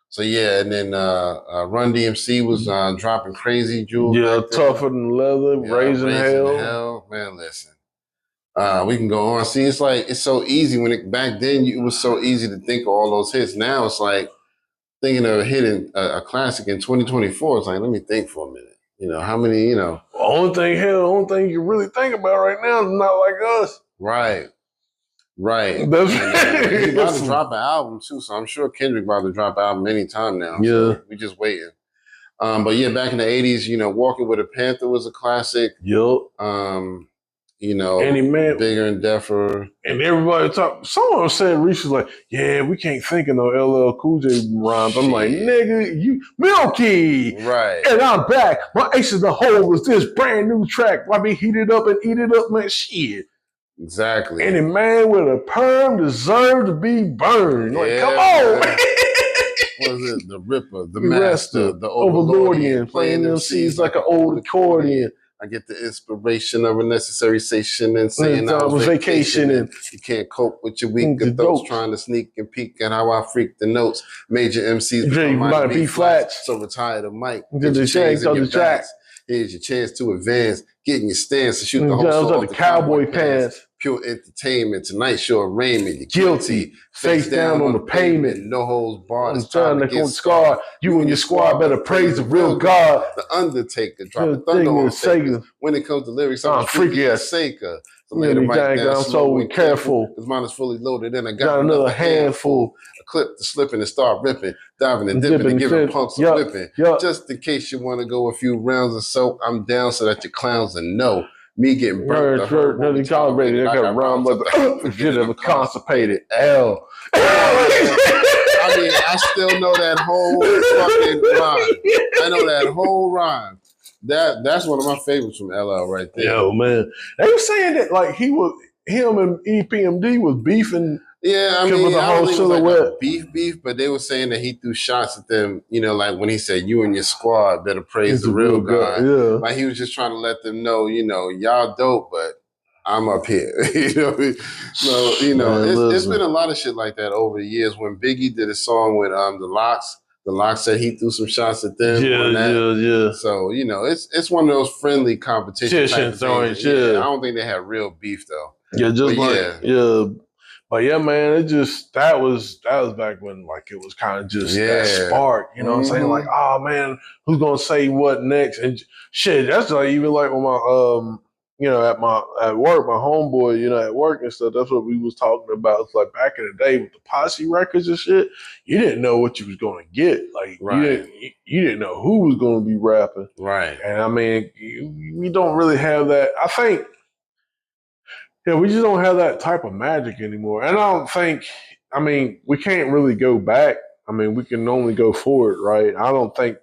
So yeah, and then Run DMC was dropping Crazy Jewel. Yeah, Tougher Than Leather, Raising Hell. Man, listen. We can go on. See, it's like it's so easy back then it was so easy to think of all those hits. Now it's like thinking of hitting a classic in 2024. It's like, let me think for a minute. You know, how many, you know. The only thing you really think about right now is Not Like Us. Right. He's about to drop an album too, so I'm sure Kendrick about to drop an album anytime now. Yeah. So we just waiting. But yeah, back in the 80s, you know, Walking with a Panther was a classic. Yup. You know, Bigger and Deffer. And everybody someone said recently, like, yeah, we can't think of no LL Cool J rhymes. I'm like, nigga, you Milky. Right. And I'm back. My Ace in the Hole was this brand new track. I mean, heat it up and eat it up, man. Shit. Exactly. Any man with a perm deserves to be burned. Like, come on. Was it the Ripper, the Master, the Overlordian, playing them C's like an old accordion. I get the inspiration of a necessary station and saying I was vacationing. You can't cope with your weaker thoughts, trying to sneak and peek at how I freak the notes. Major MCs become minor B flats, so retire the mic. Get your chains on your tracks. Here's your chance to advance. Get in your stance and shoot the whole song. The cowboy pants. Pure entertainment. Tonight's show arraignment. You're guilty. Face down on the pavement. No holds barred. It's time to get scarred. You and your squad better praise the real God. The Undertaker. Drop thunder on Satan. When it comes to lyrics, I'm a freaky ass saker. So later might down slow and careful. Because mine is fully loaded and I got another handful. A clip to slip and start ripping. Diving and dipping and giving punks a whipping. Just in case you want to go a few rounds or so, I'm down so that your clowns will know. Me getting burnt, really calibrated. I got rhyme with the shit of a constipated L. I mean, I still know that whole fucking rhyme. I know that whole rhyme. That's one of my favorites from LL right there. Yo, man. They were saying that like him and EPMD was beefing Yeah, I With mean, the I whole don't think it was like silhouette. a beef, but they were saying that he threw shots at them, you know, like when he said, "You and your squad better praise It's the a real real guy. God." Yeah. Like he was just trying to let them know, you know, y'all dope, but I'm up here. You know, so you know, Man, it's been listen. a lot of shit like that over the years. When Biggie did a song with the Locks said he threw some shots at them on that. Yeah. So you know, it's one of those friendly competition type of things. Yeah, I don't think they had real beef though. Yeah, just But like yeah. But yeah, man, it just that was back when like it was kind of just that spark, you know what I'm saying? Like, oh man, who's gonna say what next? And shit, that's like even like when my you know, at work, my homeboy, you know, at work and stuff, that's what we was talking about. It's like back in the day with the Posse records and shit, you didn't know what you was gonna get. Like you didn't know who was gonna be rapping. Right. And I mean, we don't really have that. I think yeah, we just don't have that type of magic anymore. And I don't think, I mean, we can't really go back. I mean, we can only go forward, right? I don't think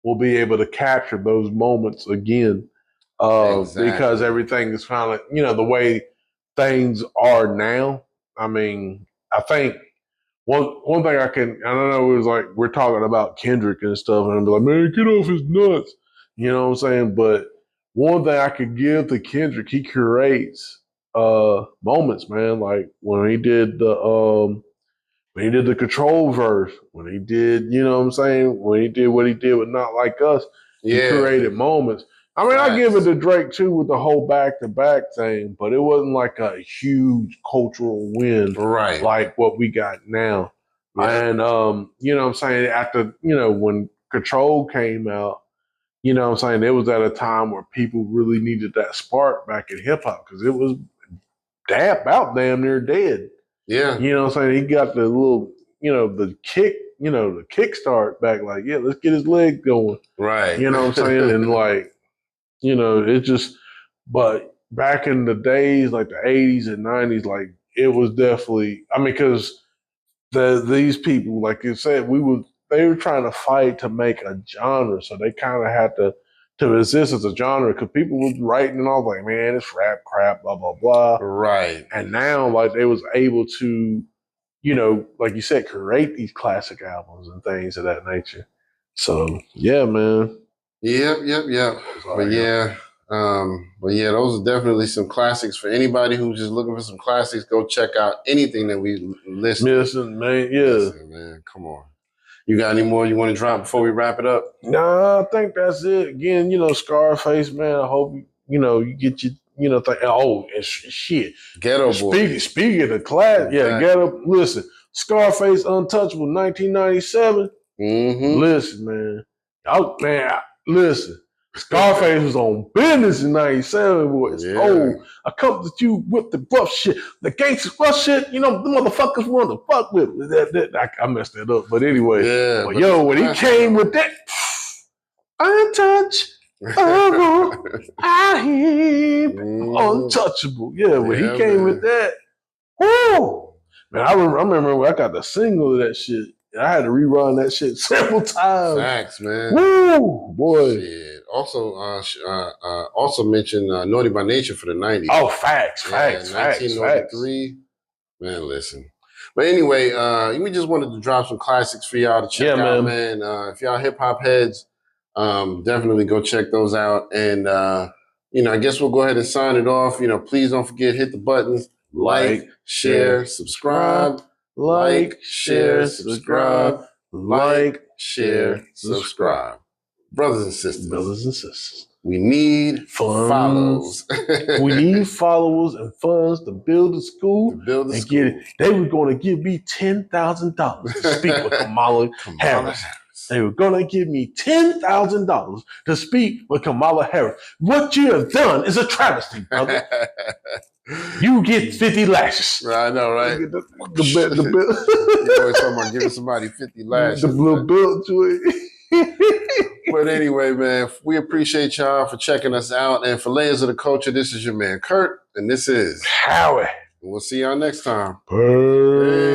we'll be able to capture those moments again because everything is kind of, you know, the way things are now. I mean, I think one thing I don't know, it was like we're talking about Kendrick and stuff, and I'm like, man, get off his nuts. You know what I'm saying? But one thing I could give to Kendrick, he curates moments, man. Like when he did the Control verse, when he did, you know what I'm saying, when he did what he did with Not Like Us, he created moments. I mean, I give it to Drake too with the whole back-to-back thing, but it wasn't like a huge cultural win like what we got now. Yeah. And you know what I'm saying, after, you know, when Control came out, you know what I'm saying, it was at a time where people really needed that spark back in hip-hop because it was about damn near dead. Yeah. You know what I'm saying? He got the little, you know, the kick, you know, the kickstart back, like, yeah, let's get his leg going. Right. You know what I'm saying? And like, you know, it just, but back in the days, like the 80s and 90s, like it was definitely, I mean, because these people, like you said, they were trying to fight to make a genre. So they kind of had to exist as a genre because people was writing and all like, man, it's rap crap, blah, blah, blah. Right. And now, like, they was able to, you know, like you said, create these classic albums and things of that nature. So, yeah, man. Yep. But yeah, those are definitely some classics for anybody who's just looking for some classics. Go check out anything that we listed. Listen, man, yeah. Listen, man, come on. You got any more you want to drop before we wrap it up? Nah, I think that's it. Again, you know, Scarface, man, I hope, you know, you get your, you know, and shit. Ghetto Boy. Speaking of the class, yeah, Ghetto, listen, Scarface Untouchable 1997. Listen, man. Listen. Scarface was on business in 97, boys. Yeah. Oh, I come to you with the rough shit. The gangsters rough shit, you know, the motherfuckers want to fuck with. I messed that up. But anyway, yeah, but yo, when he came with that, untouched, I am untouchable. Yeah, when he came with that, whoo! Man, I remember when I got the single of that shit. I had to rerun that shit several times. Facts, man. Woo, boy. Shit. Also mentioned Naughty by Nature for the 90s. Oh, facts. 1993. Man, listen. But anyway, we just wanted to drop some classics for y'all to check out, man. If y'all hip hop heads, definitely go check those out. And you know, I guess we'll go ahead and sign it off. You know, please don't forget, hit the buttons, like, share, subscribe. Like, share, subscribe. Like, share, subscribe. Brothers and sisters. We need follows. We need followers and funds to build a school and get it. They were going to give me $10,000 to speak with Kamala Harris. They were going to give me $10,000 to speak with Kamala Harris. What you have done is a travesty, brother. You get 50 lashes. I know, right? The bill. You always talking about giving somebody 50 lashes. The little bill to it. But anyway, man, we appreciate y'all for checking us out. And for Layers of the Culture, this is your man, Kurt. And this is Howie. And we'll see y'all next time. Peace.